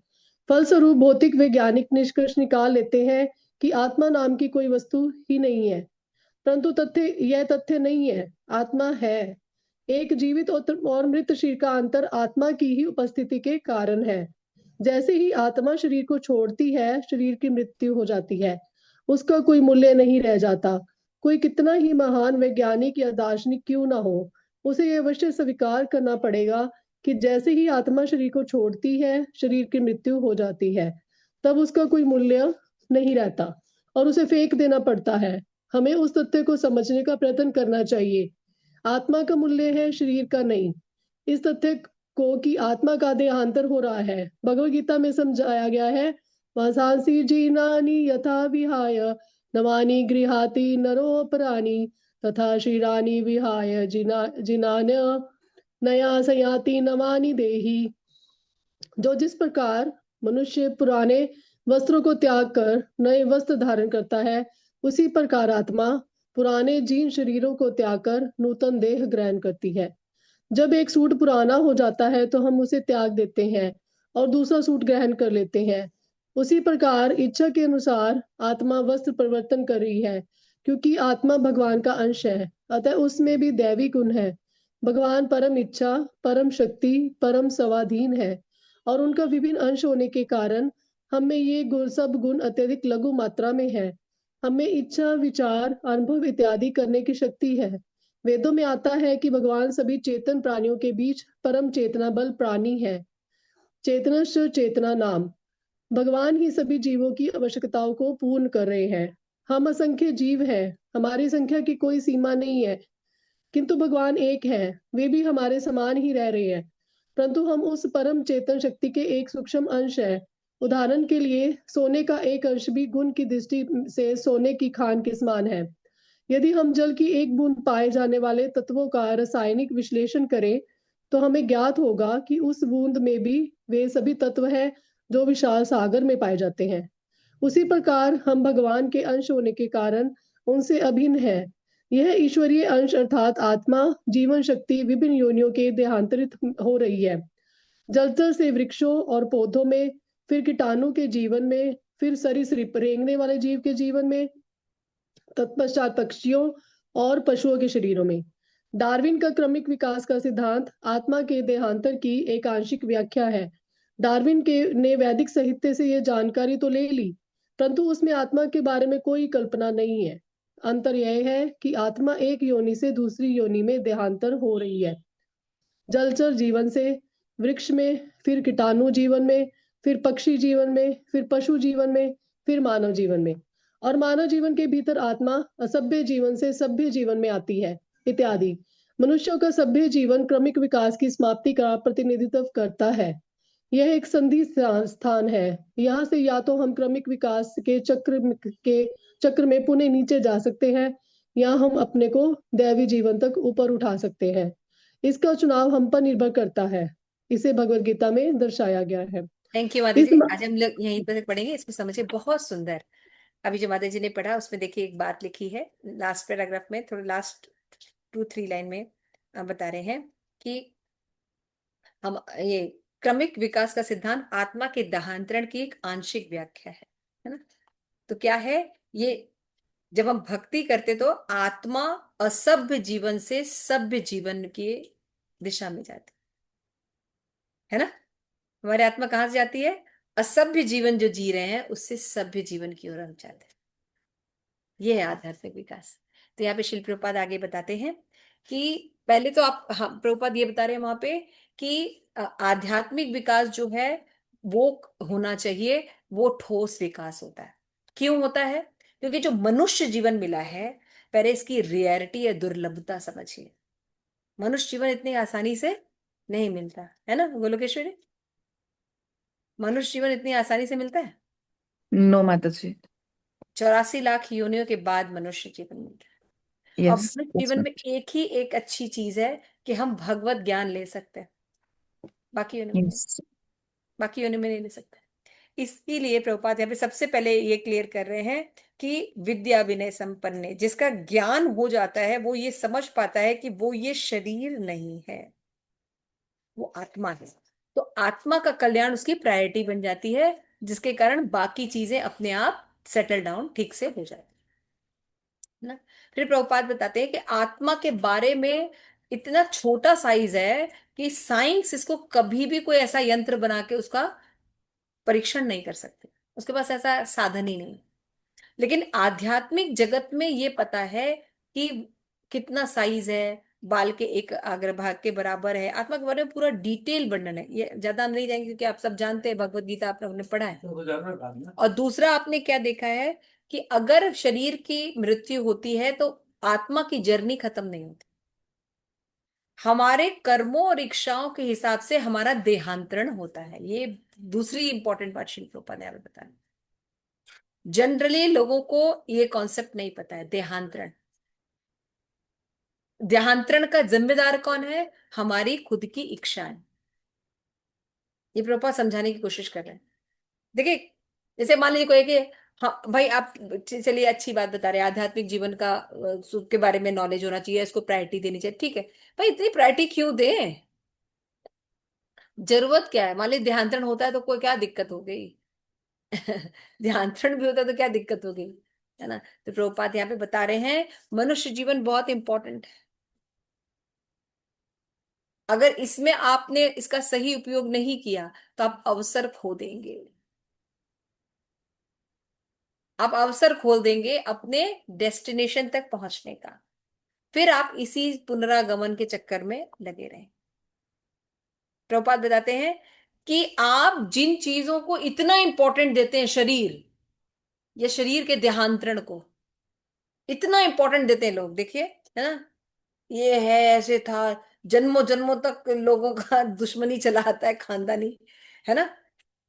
फलस्वरूप भौतिक वैज्ञानिक निष्कर्ष निकाल लेते हैं कि आत्मा नाम की कोई वस्तु ही नहीं है। परंतु यह तथ्य नहीं है, आत्मा है। एक जीवित और मृत शरीर का अंतर आत्मा की ही उपस्थिति के कारण है। जैसे ही आत्मा शरीर को छोड़ती है, शरीर की मृत्यु हो जाती है, उसका कोई मूल्य नहीं रह जाता। कोई कितना ही महान वैज्ञानिक या दार्शनिक क्यों ना हो, उसे यह अवश्य स्वीकार करना पड़ेगा कि जैसे ही आत्मा शरीर को छोड़ती है, शरीर की मृत्यु हो जाती है, तब उसका कोई मूल्य नहीं रहता और उसे फेंक देना पड़ता है। हमें उस तथ्य को समझने का प्रयत्न करना चाहिए। आत्मा का मूल्य है, शरीर का नहीं। इस तथ्य को कि आत्मा का देहांतर हो रहा है भगवद गीता में समझाया गया है। वासांसी जीनानि यथा विहाय नवानि गृहाति नरोपराणि तथा शरीराणि विहाय जिनान्य नया सयाति नवानि देहि। जो जिस प्रकार मनुष्य पुराने वस्त्रों को त्याग कर नए वस्त्र धारण करता है, उसी प्रकार आत्मा पुराने जीर्ण शरीरों को त्याग कर नूतन देह ग्रहण करती है। जब एक सूट पुराना हो जाता है तो हम उसे त्याग देते हैं और दूसरा सूट ग्रहण कर लेते हैं। उसी प्रकार इच्छा के अनुसार आत्मा वस्त्र परिवर्तन कर रही है, क्योंकि आत्मा भगवान का अंश है, अतः उसमें भी दैवी गुण है। भगवान परम इच्छा, परम शक्ति, परम स्वाधीन है और उनका विभिन्न अंश होने के कारण हमें ये गुण सब गुण अत्यधिक लघु मात्रा में है। हमें इच्छा, विचार, अनुभव इत्यादि करने की शक्ति है। वेदों में आता है कि भगवान सभी चेतन प्राणियों के बीच परम चेतना बल प्राणी है। चेतनश्च चेतना नाम, भगवान ही सभी जीवों की आवश्यकताओं को पूर्ण कर रहे हैं। हम असंख्य जीव हैं, हमारी संख्या की कोई सीमा नहीं है, किंतु भगवान एक है, वे भी हमारे समान ही रह रहे हैं, परंतु हम उस परम चेतन शक्ति के एक सूक्ष्म अंश है। उदाहरण के लिए सोने का एक अंश भी गुण की दृष्टि से सोने की खान के समान है। यदि हम जल की एक बूंद पाए जाने वाले तत्वों का रासायनिक विश्लेषण करें तो हमें ज्ञात होगा कि उस बूंद में भी वे सभी तत्व हैं जो विशाल सागर में पाए जाते हैं। उसी प्रकार हम भगवान के अंश होने के कारण उनसे अभिन्न है। यह ईश्वरीय अंश अर्थात आत्मा, जीवन शक्ति विभिन्न योनियों के देहांतरित हो रही है। जलचर से वृक्षों और पौधों में, फिर कीटाणु के जीवन में, फिर सरीसृप रेंगने वाले जीव के जीवन में, तत्पश्चात पक्षियों और पशुओं के शरीरों में। डार्विन का क्रमिक विकास का सिद्धांत आत्मा के देहांतर की एक आंशिक व्याख्या है। डार्विन के ने वैदिक साहित्य से यह जानकारी तो ले ली, परंतु उसमें आत्मा के बारे में कोई कल्पना नहीं है। अंतर यह है कि आत्मा एक योनि से दूसरी योनि में देहांतर हो रही है। जलचर जीवन से वृक्ष में, फिर कीटाणु जीवन में, फिर पक्षी जीवन में, फिर पशु जीवन में, फिर मानव जीवन में, और मानव जीवन के भीतर आत्मा असभ्य जीवन से सभ्य जीवन में आती है इत्यादि। मनुष्यों का सभ्य जीवन क्रमिक विकास की समाप्ति का प्रतिनिधित्व करता है। यह एक संधि स्थान है। यहाँ से या तो हम क्रमिक विकास के चक्र में पुनः नीचे जा सकते हैं, या हम अपने को दैवी जीवन तक ऊपर उठा सकते हैं। इसका चुनाव हम पर निर्भर करता है। इसे भगवत गीता में दर्शाया गया है। थैंक यू माता इस जी। आज हम लोग यहीं पर पढ़ेंगे, इसको समझिए, बहुत सुंदर। अभी जो माता जी ने पढ़ा उसमें देखिए एक बात लिखी है लास्ट पैराग्राफ में, थोड़ा लास्ट 2-3 लाइन में बता रहे हैं कि हम ये क्रमिक विकास का सिद्धांत आत्मा के देहांतरण की एक आंशिक व्याख्या है ना। तो क्या है ये, जब हम भक्ति करते तो आत्मा असभ्य जीवन से सभ्य जीवन की दिशा में जाती है ना। हमारी आत्मा कहाँ से जाती है, असभ्य जीवन जो जी रहे हैं उससे सभ्य जीवन की ओर हम जाते हैं। ये है आध्यात्मिक विकास। तो यहाँ पे शिल प्रभुपाद आगे बताते हैं कि पहले तो आप, हाँ, प्रभुपाद ये बता रहे हैं वहां पे कि आध्यात्मिक विकास जो है वो होना चाहिए, वो ठोस विकास होता है। क्यों होता है, क्योंकि जो मनुष्य जीवन मिला है, पहले इसकी रियलिटी या दुर्लभता समझिए। मनुष्य जीवन इतनी आसानी से नहीं मिलता है ना गोलोकेश्वरी, मनुष्य जीवन इतनी आसानी से मिलता है? नो माता जी। 84 लाख योनियों के बाद मनुष्य जीवन मिलता है। और यस, मनुष्य जीवन में एक ही एक अच्छी चीज है कि हम भगवत ज्ञान ले सकते हैं, बाकी योनि में नहीं, यस। बाकी योनि में नहीं ले सकते। इसीलिए प्रभुपाद यहाँ पे सबसे पहले ये क्लियर कर रहे हैं कि विद्या विनय संपन्न, जिसका ज्ञान हो जाता है वो ये समझ पाता है कि वो ये शरीर नहीं है, वो आत्मा है। तो आत्मा का कल्याण उसकी प्रायोरिटी बन जाती है, जिसके कारण बाकी चीजें अपने आप सेटल डाउन ठीक से हो जाती है ना। फिर प्रभुपाद बताते हैं कि आत्मा के बारे में इतना छोटा साइज है कि साइंस इसको कभी भी कोई ऐसा यंत्र बना के उसका परीक्षण नहीं कर सकते, उसके पास ऐसा साधन ही नहीं। लेकिन आध्यात्मिक जगत में ये पता है कि कितना साइज है, बाल के एक अग्रभाग के बराबर है। आत्मा के बारे में पूरा डिटेल वर्णन है, ये ज्यादा हम नहीं जाएंगे क्योंकि आप सब जानते हैं, भगवत गीता आपने पढ़ा है। और दूसरा आपने क्या देखा है कि अगर शरीर की मृत्यु होती है तो आत्मा की जर्नी खत्म नहीं होती, हमारे कर्मों और इच्छाओं के हिसाब से हमारा देहांतरण होता है। ये दूसरी इंपॉर्टेंट बात श्री प्रभुपाद ने हमें बताया। जनरली लोगों को ये कॉन्सेप्ट नहीं पता है देहांतरण। देहांतरण का जिम्मेदार कौन है, हमारी खुद की इच्छाएं। ये प्रभुपाद समझाने की कोशिश कर रहे हैं देखिए, जैसे मान लीजिए कोई कि हाँ भाई आप चलिए अच्छी बात बता रहे हैं, आध्यात्मिक जीवन का सुख के बारे में नॉलेज होना चाहिए, इसको प्रायोरिटी देनी चाहिए, ठीक है। भाई इतनी प्रायोरिटी क्यों दें? जरूरत क्या है? मान लीजिए ध्यांतरण होता है तो कोई क्या दिक्कत हो गई? ध्यांतरण भी होता है तो क्या दिक्कत हो गई? है ना? तो प्रभुपाद यहाँ पे बता रहे हैं मनुष्य जीवन बहुत इंपॉर्टेंट है। अगर इसमें आपने इसका सही उपयोग नहीं किया तो आप अवसर खो देंगे। आप अवसर खोल देंगे अपने डेस्टिनेशन तक पहुंचने का। फिर आप इसी पुनरागमन के चक्कर में लगे रहें। प्रभुपाद बताते हैं कि आप जिन चीजों को इतना इंपॉर्टेंट देते हैं, शरीर या शरीर के देहांतरण को इतना इंपॉर्टेंट देते हैं लोग, देखिए, है ना? ये है, ऐसे था, जन्मों जन्मों तक लोगों का दुश्मनी चला आता है, खानदानी, है ना?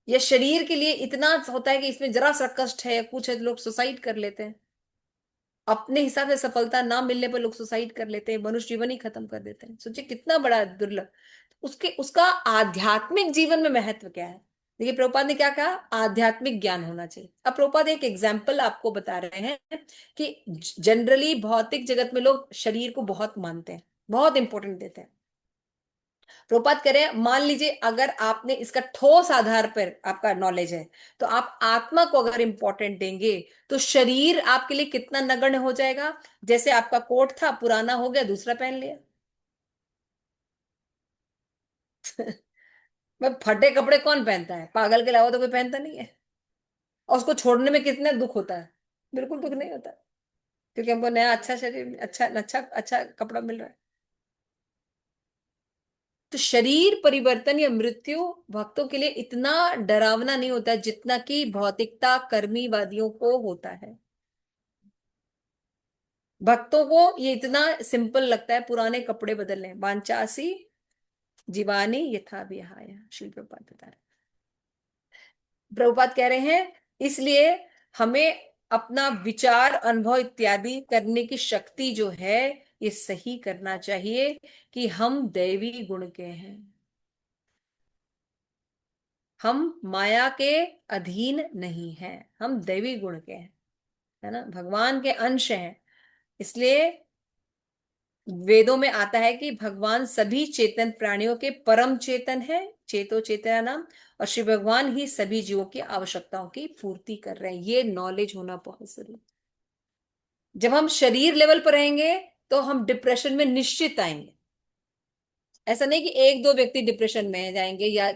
ये शरीर के लिए इतना होता है कि इसमें जरा सा कष्ट है, कुछ है तो लोग सुसाइड कर लेते हैं। अपने हिसाब से सफलता ना मिलने पर लोग सुसाइड कर लेते हैं, मनुष्य जीवन ही खत्म कर देते हैं। सोचिए कितना बड़ा दुर्लभ। उसके उसका आध्यात्मिक जीवन में महत्व क्या है? देखिए प्रभुपाद ने क्या कहा, आध्यात्मिक ज्ञान होना चाहिए। अब प्रभुपाद एक एग्जाम्पल आपको बता रहे हैं कि जनरली भौतिक जगत में लोग शरीर को बहुत मानते हैं, बहुत इंपॉर्टेंट देते हैं। प्रोपात करें, मान लीजिए अगर आपने इसका ठोस आधार पर आपका नॉलेज है तो आप आत्मा को अगर इंपॉर्टेंट देंगे तो शरीर आपके लिए कितना नगण्य हो जाएगा। जैसे आपका कोट था, पुराना हो गया, दूसरा पहन लिया। मैं फटे कपड़े कौन पहनता है? पागल के अलावा तो कोई पहनता नहीं है। और उसको छोड़ने में कितना दुख होता है? बिल्कुल दुख नहीं होता, क्योंकि हमको नया अच्छा शरीर, अच्छा अच्छा अच्छा कपड़ा मिल रहा है। तो शरीर परिवर्तन या मृत्यु भक्तों के लिए इतना डरावना नहीं होता जितना कि भौतिकता कर्मीवादियों को होता है। भक्तों को ये इतना सिंपल लगता है पुराने कपड़े बदलने। वांचासी जीवानी यथा विहाय, श्री प्रभुपाद बता रहे। प्रभुपाद कह रहे हैं इसलिए हमें अपना विचार अनुभव इत्यादि करने की शक्ति जो है ये सही करना चाहिए कि हम दैवी गुण के हैं, हम माया के अधीन नहीं हैं, हम दैवी गुण के हैं, है ना? भगवान के अंश हैं। इसलिए वेदों में आता है कि भगवान सभी चेतन प्राणियों के परम चेतन है, चेतो चेतना नाम, और श्री भगवान ही सभी जीवों की आवश्यकताओं की पूर्ति कर रहे हैं। ये नॉलेज होना बहुत जरूरी। जब हम शरीर लेवल पर रहेंगे तो हम डिप्रेशन में निश्चित आएंगे। ऐसा नहीं कि एक दो व्यक्ति डिप्रेशन में जाएंगे या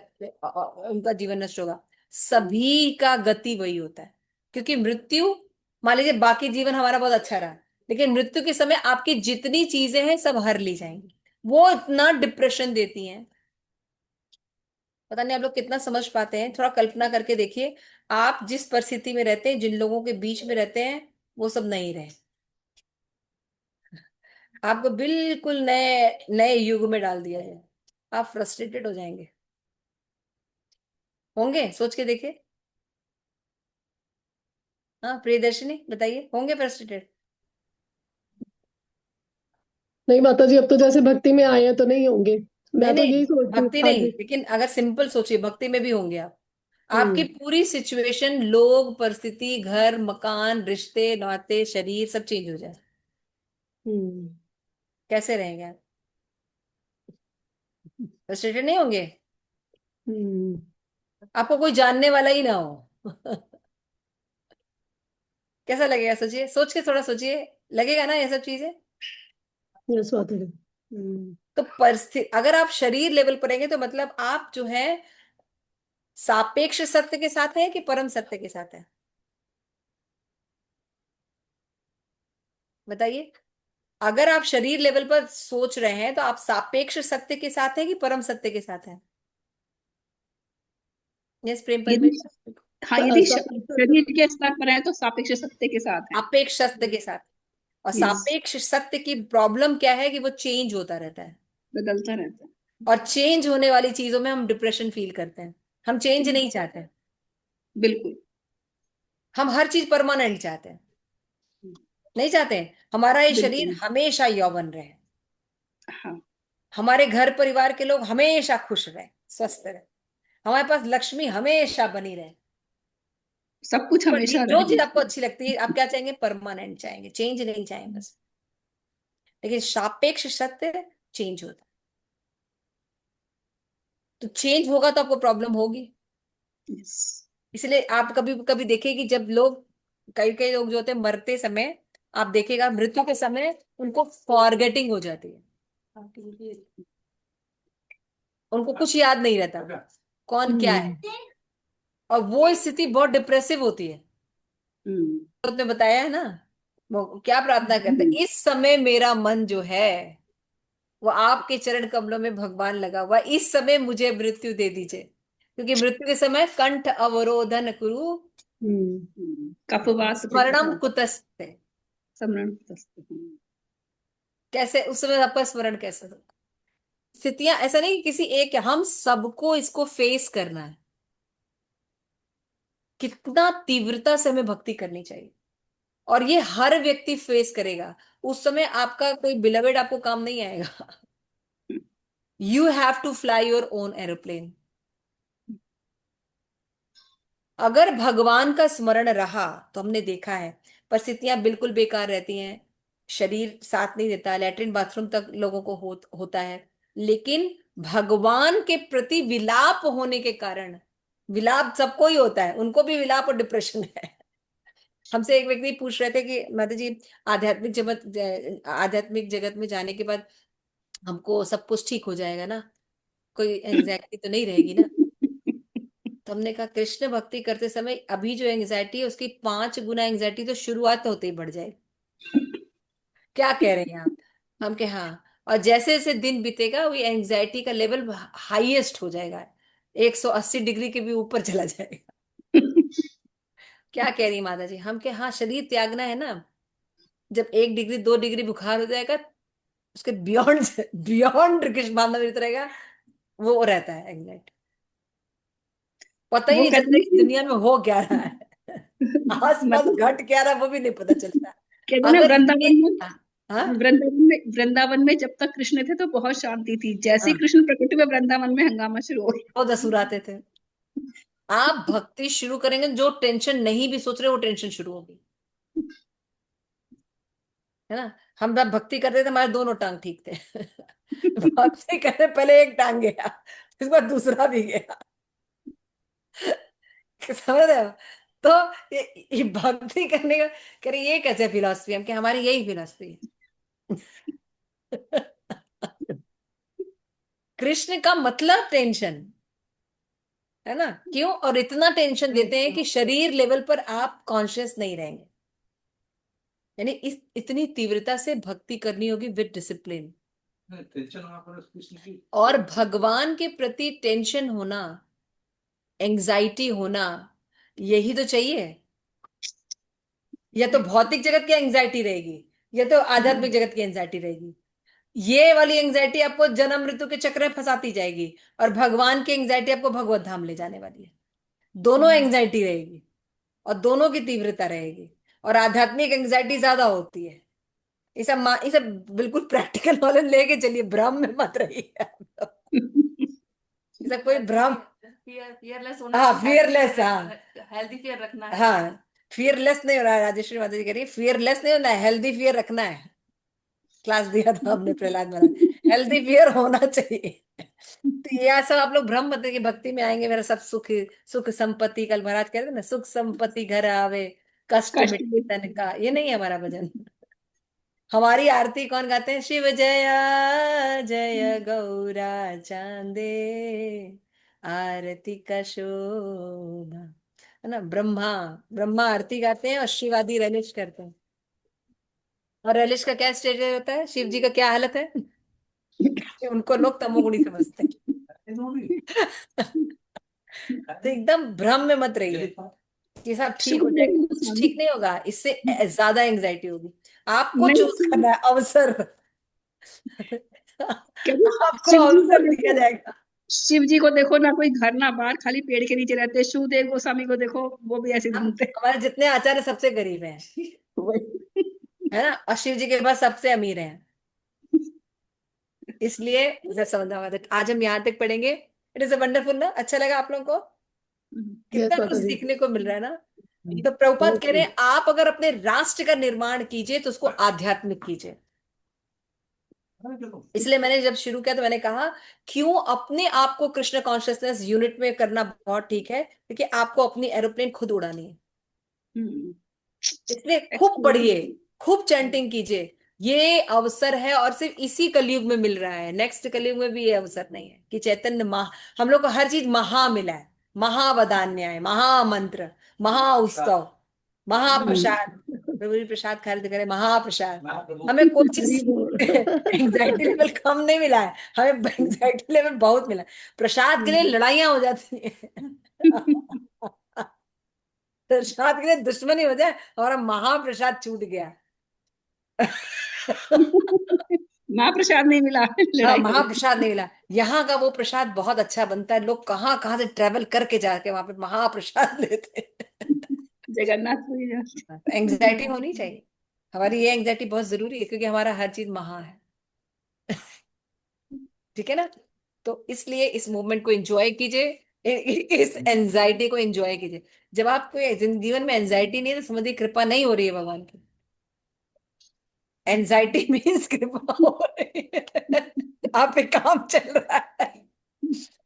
उनका जीवन नष्ट होगा, सभी का गति वही होता है। क्योंकि मृत्यु, मान लीजिए बाकी जीवन हमारा बहुत अच्छा रहा, लेकिन मृत्यु के समय आपकी जितनी चीजें हैं सब हर ली जाएंगी। वो इतना डिप्रेशन देती हैं, पता नहीं आप लोग कितना समझ पाते हैं। थोड़ा कल्पना करके देखिए, आप जिस परिस्थिति में रहते हैं, जिन लोगों के बीच में रहते हैं, वो सब नहीं रहे, आपको बिल्कुल नए नए युग में डाल दिया जाए, आप फ्रस्ट्रेटेड हो जाएंगे। होंगे? सोच के देखिए। हाँ प्रियदर्शनी बताइए, होंगे फ्रस्ट्रेटेड? नहीं माता जी, अब तो जैसे भक्ति में आए हैं तो नहीं होंगे। नहीं मैं तो नहीं, यही सोचती हूँ। भक्ति हाँ नहीं, जी। लेकिन अगर सिंपल सोचिए, भक्ति में भी होंगे आप। आपकी हम्म। पूरी सिचुएशन, लोग, परिस्थिति, घर मकान, रिश्ते नाते, शरीर सब चेंज हो जाए, हम्म। कैसे रहेंगे आप? फ्रस्ट्रेटेड नहीं होंगे? हम्म। आपको कोई जानने वाला ही ना हो। कैसा लगेगा? सोचिए, सोच के थोड़ा सोचिए, लगेगा ना ये सब चीजें? यस माता जी। हम्म। तो परिस्थिति, अगर आप शरीर लेवल पर रहेंगे तो मतलब आप जो है सापेक्ष सत्य के साथ है कि परम सत्य के साथ है? बताइए। अगर आप शरीर लेवल पर सोच रहे हैं तो आप सापेक्ष सत्य के साथ हैं कि परम सत्य के साथ हैं? यस प्रेम यदि परमेश्वर। हाँ, यदि शरीर के स्तर पर है तो सापेक्ष सत्य के साथ है। सापेक्ष सत्य के साथ। और यस, सापेक्ष सत्य की प्रॉब्लम क्या है कि वो चेंज होता रहता है, बदलता रहता और चेंज होने वाली चीजों में हम डिप्रेशन फील करते हैं। हम चेंज है। नहीं चाहते, बिल्कुल। हम हर चीज परमानेंट चाहते हैं, नहीं चाहते हैं हमारा ये शरीर बिल्कुल। हमेशा यौवन रहे, हाँ। हमारे घर परिवार के लोग हमेशा खुश रहे, स्वस्थ रहे, हमारे पास लक्ष्मी हमेशा बनी रहे, सब कुछ पर हमेशा जो चीज रहेगा। आपको अच्छी लगती है आप क्या चाहेंगे, परमानेंट चाहेंगे, चेंज नहीं चाहेंगे बस। लेकिन सापेक्ष सत्य चेंज होता है, तो चेंज होगा तो आपको प्रॉब्लम होगी। यस। इसलिए आप कभी कभी देखिए कि जब लोग, कई कई लोग जो होते हैं मरते समय, आप देखिएगा मृत्यु के समय उनको फॉरगेटिंग हो जाती है, उनको कुछ याद नहीं रहता कौन क्या है, और वो स्थिति बहुत डिप्रेसिव होती है। तो उसने बताया है ना, वो क्या प्रार्थना करते हैं, इस समय मेरा मन जो है वो आपके चरण कमलों में भगवान लगा हुआ है, इस समय मुझे मृत्यु दे दीजिए, क्योंकि मृत्यु के समय कंठ अवरोधन कुरु कफवात स्मरणम कुतस्ते। समरण। कैसे उस समय आपका स्मरण कैसे होगा, स्थितियां ऐसा नहीं कि किसी एक, हम सबको इसको फेस करना है। कितना तीव्रता से हमें भक्ति करनी चाहिए, और ये हर व्यक्ति फेस करेगा। उस समय आपका कोई बिलवेड आपको काम नहीं आएगा। You have to fly your own aeroplane. अगर भगवान का स्मरण रहा तो हमने देखा है परिस्थितियां बिल्कुल बेकार रहती हैं, शरीर साथ नहीं देता, लैट्रिन बाथरूम तक लोगों को होता है, लेकिन भगवान के प्रति विलाप होने के कारण, विलाप सबको ही होता है, उनको भी विलाप और डिप्रेशन है। हमसे एक व्यक्ति पूछ रहे थे कि माता जी, आध्यात्मिक जगत में जाने के बाद हमको सब कुछ ठीक हो जाएगा ना, कोई एंजाइटी तो नहीं रहेगी ना? तो हमने कहा कृष्ण भक्ति करते समय अभी जो एंजाइटी है उसकी 5 गुना एंजाइटी तो शुरुआत होते ही बढ़ जाएगी। क्या कह रहे हैं आप? हम के हाँ, और जैसे जैसे दिन बीतेगा वो एंजाइटी का लेवल हाईएस्ट हो जाएगा, 180 डिग्री के भी ऊपर चला जाएगा। क्या कह रही माता जी? हम के हाँ, शरीर त्यागना है ना, जब 1 डिग्री 2 डिग्री बुखार हो जाएगा, उसके बियॉन्ड बियॉन्ड कृष्ण भावना में रहेगा, वो रहता है एंजाइटी, पता ही वो नहीं कहते चलता हैं कि दुनिया में हो क्या रहा है। आसपास मतलब घट क्या रहा है वो भी नहीं पता चलता। कहते हैं ना, अगर ये, वृंदावन में हाँ, वृंदावन में जब तक कृष्ण थे तो बहुत शांति थी, जैसे ही हाँ, कृष्ण प्रकट हुए वृंदावन में हंगामा शुरू हो गया। बहुत असुर आते थे। आप भक्ति शुरू करेंगे, जो टेंशन नहीं भी सोच रहे वो टेंशन शुरू होगी, है ना? हम जब भक्ति करते थे हमारे दोनों टांग ठीक थे। भक्ति करते पहले एक टांग गया, फिर बाद दूसरा भी गया। समझ रहे हो? तो ये भक्ति करने का, कह रहे ये कैसे फिलॉसफी, हम कि हमारी यही फिलॉसफी है। कृष्ण का मतलब टेंशन, है ना? क्यों? और इतना टेंशन देते हैं कि शरीर लेवल पर आप कॉन्शियस नहीं रहेंगे। यानी इस इतनी तीव्रता से भक्ति करनी होगी विद डिसिप्लिन। और भगवान के प्रति टेंशन होना, एंजाइटी होना, यही तो चाहिए। या तो भौतिक जगत की एंजाइटी रहेगी, या तो आध्यात्मिक जगत की एंजाइटी रहेगी। ये वाली एंजाइटी आपको जन्म मृत्यु के चक्र में फंसाती जाएगी, और भगवान की एंजाइटी आपको भगवत धाम ले जाने वाली है। दोनों एंजाइटी रहेगी, और दोनों की तीव्रता रहेगी, और आध्यात्मिक एंजाइटी ज्यादा होती है। ये सब बिल्कुल प्रैक्टिकल नॉलेज लेके चलिए, भ्रम में मत रहिए। ऐसा कोई भ्रम, फियरलेस होना हाँ है, फियरलेस, हाँ हेल्दी फियर रखना है। हाँ, फियरलेस नहीं होना है। राजेश्वरी माता जी कह रही है फियरलेस नहीं होना है, हेल्दी फियर रखना है। क्लास दिया था हमने प्रहलाद महाराज, हेल्दी फियर होना चाहिए। तो ये सब आप लोग भ्रम मत देखिए, भक्ति में आएंगे मेरा सब सुख, सुख संपत्ति, कल महाराज कहते हैं ना, सुख संपत्ति घर आवे, कष्ट कष्ट मिटे तन का। ये नहीं है हमारा भजन। हमारी आरती कौन गाते हैं? शिव जया जय गौरा चांदे, आरती का शोभा, है ना? ब्रह्मा, ब्रह्मा आरती गाते हैं और शिव आदि रलिश करते हैं। और रलिश का क्या स्टेज होता है, शिव जी का क्या हालत है? उनको लोग तमोगुणी समझते हैं। तो एकदम भ्रम में मत रहिए, ये सब ठीक हो शुक्र जाएगा। है कुछ स्वामी। ठीक नहीं होगा, इससे ज्यादा एंजाइटी होगी। आपको नहीं चूज करना है अवसर। कहते आपको शिव जी को अवसर दिया देखो, जाएगा। शिव जी को देखो ना, कोई घर ना बाहर, खाली पेड़ के नीचे रहते। शिवदेव गोस्वामी को देखो, वो भी ऐसे हम, घूमते। हमारे जितने आचार्य सबसे गरीब हैं, वही। है ना? और शिव जी के पास सबसे अमीर हैं। इसलिए जब समझना होगा, तो आज हम यहाँ तक पढ़ेंगे। इट इज अ वंडरफुल ना, अच्छा लगा आप लोगों को? यस कितना कुछ माता जी। सीखने को मिल रहा है ना। तो प्रभुपाद कह रहे हैं आप अगर अपने राष्ट्र का निर्माण कीजिए तो उसको आध्यात्मिक कीजिए। इसलिए मैंने जब शुरू किया तो मैंने कहा क्यों अपने आप को कृष्ण कॉन्शियसनेस यूनिट में करना बहुत ठीक है, क्योंकि आपको अपनी एरोप्लेन खुद उड़ानी है। इसलिए खूब पढ़िए, खूब चैंटिंग कीजिए। ये अवसर है और सिर्फ इसी कलयुग में मिल रहा है, नेक्स्ट कलयुग में भी ये अवसर नहीं है कि चैतन्य हम लोग को हर चीज महा मिला है। महावदान्याय, महामंत्र, महाउत्सव, महाप्रसाद। प्रभु जी प्रसाद खा रहे थे, कह रहे महाप्रसाद। हमें कोई चीज एंग्जाइटी लेवल कम नहीं मिला है, हमें एंग्जाइटी लेवल बहुत मिला है। प्रसाद के लिए लड़ाइयां हो जाती है। प्रसाद के लिए दुश्मनी हो जाए और महाप्रसाद छूट गया। महाप्रसाद नहीं मिला, हाँ, लड़ाई हो गई। महाप्रसाद नहीं मिला। यहाँ का वो प्रसाद बहुत अच्छा बनता है, लोग कहाँ कहाँ से ट्रेवल करके जाके वहां पे महाप्रसाद लेते हैं। जगन्नाथपुरी जाते। एंग्जाइटी होनी चाहिए, हमारी ये एंग्जाइटी बहुत जरूरी है क्योंकि हमारा हर चीज महा है। ठीक है ना? तो इसलिए इस मूवमेंट को एंजॉय कीजिए, इस एंजाइटी को एंजॉय कीजिए। जब आपको जीवन में एंजाइटी नहीं है तो समझिए कृपा नहीं हो रही है भगवान की। एंजाइटी मीन्स कृपा हो रही है, आप पे काम चल रहा है।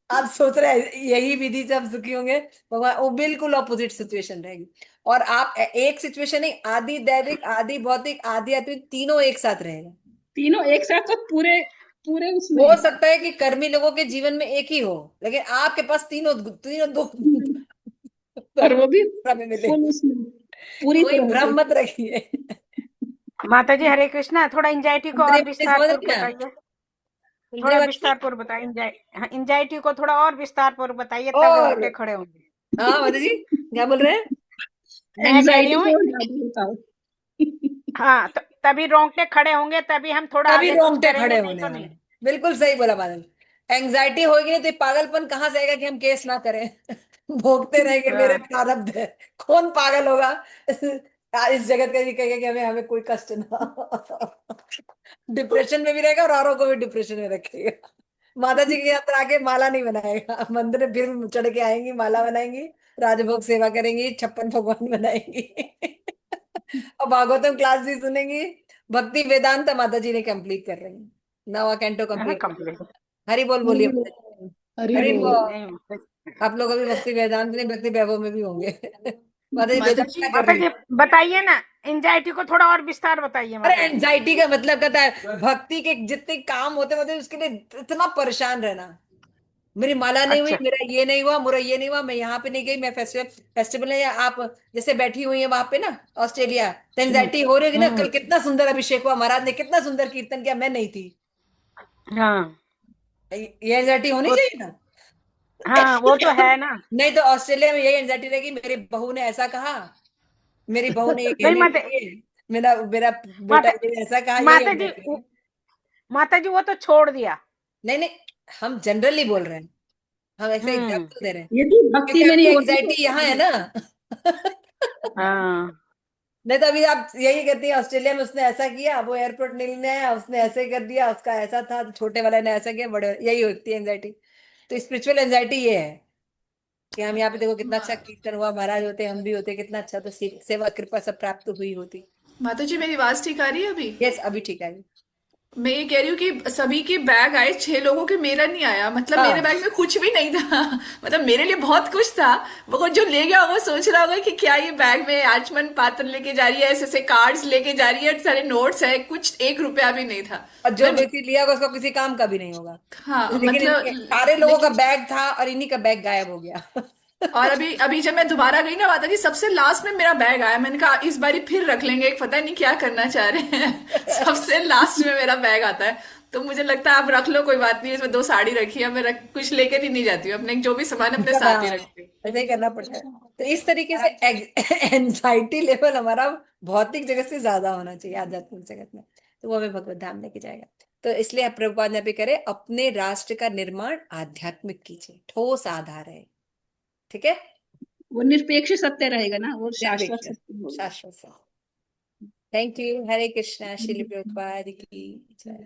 आप सोच रहे हैं यही विधि से आप सुखी होंगे, भगवान वो बिल्कुल ऑपोजिट सिचुएशन रहेगी। और आप एक सिचुएशन नहीं, आदि दैविक, आदि भौतिक, आदि आत्मिक, तीनों एक साथ रहेगा। तीनों एक साथ तो पूरे पूरे उसमें हो सकता है कि कर्मी लोगों के जीवन में एक ही हो, लेकिन आपके पास तीनों तीनों दो और वो भी में मिले। फुल उसमें पूरी कोई तरह भ्रम से। मत रखिए। माता जी हरे कृष्णा, थोड़ा एंजाइटी को और समझ विस्तार रही पूर्वक हैं? बताइए, समझ थोड़ा रही विस्तार हैं? पूर्वक बताइए, एंजाइटी को थोड़ा और विस्तार पूर्वक बताइए, तब और रोंगटे खड़े होंगे। हाँ माता जी क्या बोल रहे हैं? मैं कह रही एंजाइटी हूँ, को ज्यादा बताओ। हाँ तभी रोंगटे खड़े होंगे, तभी हम थोड़ा तभी आगे कुछ रोंगटे करेंगे, खड़े नहीं होने तो वाले नहीं। हैं। बिल्कुल सही बोला बादल। एंग्जाइटी होगी नहीं तो ये पागलपन कहाँ से आएगा कि हम केस ना करें। भोगते रहेंगे, मेरे हाँ प्रारब्ध है। कौन पागल होगा इस जगत का, ये कहेगा कि हमें हमें कोई कष्ट ना। डिप्रेशन में भी रहेगा और औरों को भी डिप्रेशन में रखेगा। माता जी की यात्रा आके माला नहीं बनाएगा, मंदिर में फिर चढ़ के आएंगी, माला बनाएंगी, राजभोग सेवा करेंगी, 56 भगवान बनाएंगी। और भागवतम क्लास भी सुनेंगी। भक्ति वेदांत माता जी ने कंप्लीट कर रही है, नवा कैंटो कंप्लीट। कंप्लीट। हरि बोल बोलिए माता जी। हरि हरि बोल। बोल। आप लोग अभी भक्ति वेदांत नहीं, भक्ति वैभव में भी होंगे। माता जी माता वेदांत जी क्या कर माता रही जी है? बताइए ना, एंजाइटी को थोड़ा और विस्तार बताइए अरे माता जी। एंजाइटी का मतलब कहता है भक्ति के जितने काम होते होते उसके लिए इतना परेशान रहना। मेरी माला नहीं हुई, अच्छा। मेरा ये नहीं हुआ, मेरा ये नहीं हुआ, मैं यहाँ पे नहीं गई, मैं फेस्टिवल है, या आप जैसे बैठी हुई है वहां पे ना ऑस्ट्रेलिया, तो एंजाइटी हो रही होगी ना, कल कितना सुंदर अभिषेक हुआ, महाराज ने कितना सुंदर कीर्तन किया, मैं नहीं थी। हाँ ये एंजाइटी होनी वो चाहिए ना। हाँ वो तो है ना। नहीं तो ऑस्ट्रेलिया में यही एंजाइटी रहेगी, मेरी बहू ने ऐसा कहा, मेरी बहू ने ये नहीं गहने माता दिए, मेरा मेरा बेटा माता ये ऐसा कहा, यही माता जी एंजाइटी रहेगी। माता जी वो तो छोड़ दिया। नहीं नहीं, हम जनरली बोल रहे हैं, हम ऐसे एग्जाम्पल दे रहे हैं, ये भी भक्ति क्योंकि में आपकी नहीं होती एंजाइटी यहाँ है ना। हाँ नहीं तो अभी आप यही कहती हैं ऑस्ट्रेलिया में उसने ऐसा किया, वो एयरपोर्ट नहीं लेने आया, उसने ऐसे कर दिया, उसका ऐसा था, छोटे वाले ने ऐसा किया, बड़े, यही होती है एंजाइटी। तो स्पिरिचुअल एंजाइटी ये है कि हम यहाँ पे देखो कितना अच्छा कीर्तन हुआ, महाराज होते, हम भी होते, कितना अच्छा, तो सेवा कृपा सब प्राप्त हुई होती। माता जी मेरी आवाज ठीक आ रही है अभी? यस अभी ठीक है। मैं ये कह रही हूँ कि सभी के बैग आए, 6 लोगों के, मेरा नहीं आया। मतलब मेरे हाँ बैग में कुछ भी नहीं था। मतलब मेरे लिए बहुत कुछ था। वो जो ले गया वो सोच रहा होगा कि क्या ये बैग में आचमन पात्र लेके जा रही है, ऐसे ऐसे कार्ड्स लेके जा रही है, सारे नोट्स है, कुछ 1 रुपया भी नहीं था। और जो मैं व्यक्ति लिया होगा उसका किसी काम का भी नहीं होगा। हाँ लेकिन मतलब सारे लोगों का लेकिन बैग था और इन्हीं का बैग गायब हो गया। और अभी अभी जब मैं दोबारा गई ना माता जी, सबसे लास्ट में मेरा बैग आया। मैंने कहा इस बारी फिर रख लेंगे, पता नहीं क्या करना चाह रहे हैं। सबसे लास्ट में मेरा बैग आता है, तो मुझे लगता है आप रख लो, कोई बात नहीं। इसमें 2 साड़ी रखी है, मैं कुछ लेकर ही नहीं जाती हूँ, अपने जो भी सामान अपने साथ ही हाँ, रखती हूँ। ऐसे ही करना पड़ता है। तो इस तरीके से एंजाइटी लेवल हमारा भौतिक जगत से ज्यादा होना चाहिए आध्यात्मिक जगत में, तो वो हमें भगवत धाम लेके जाएगा। तो इसलिए आप प्रभुपाद ने भी करे अपने राष्ट्र का निर्माण आध्यात्मिक कीजिए, ठोस आधार है। ठीक है, वो निरपेक्ष सत्य रहेगा ना, वो शाश्वत निर्विकल्प, सत्य होगा। शाश्वत। Thank you. हरे कृष्णा। श्रील प्रभुपाद की जय।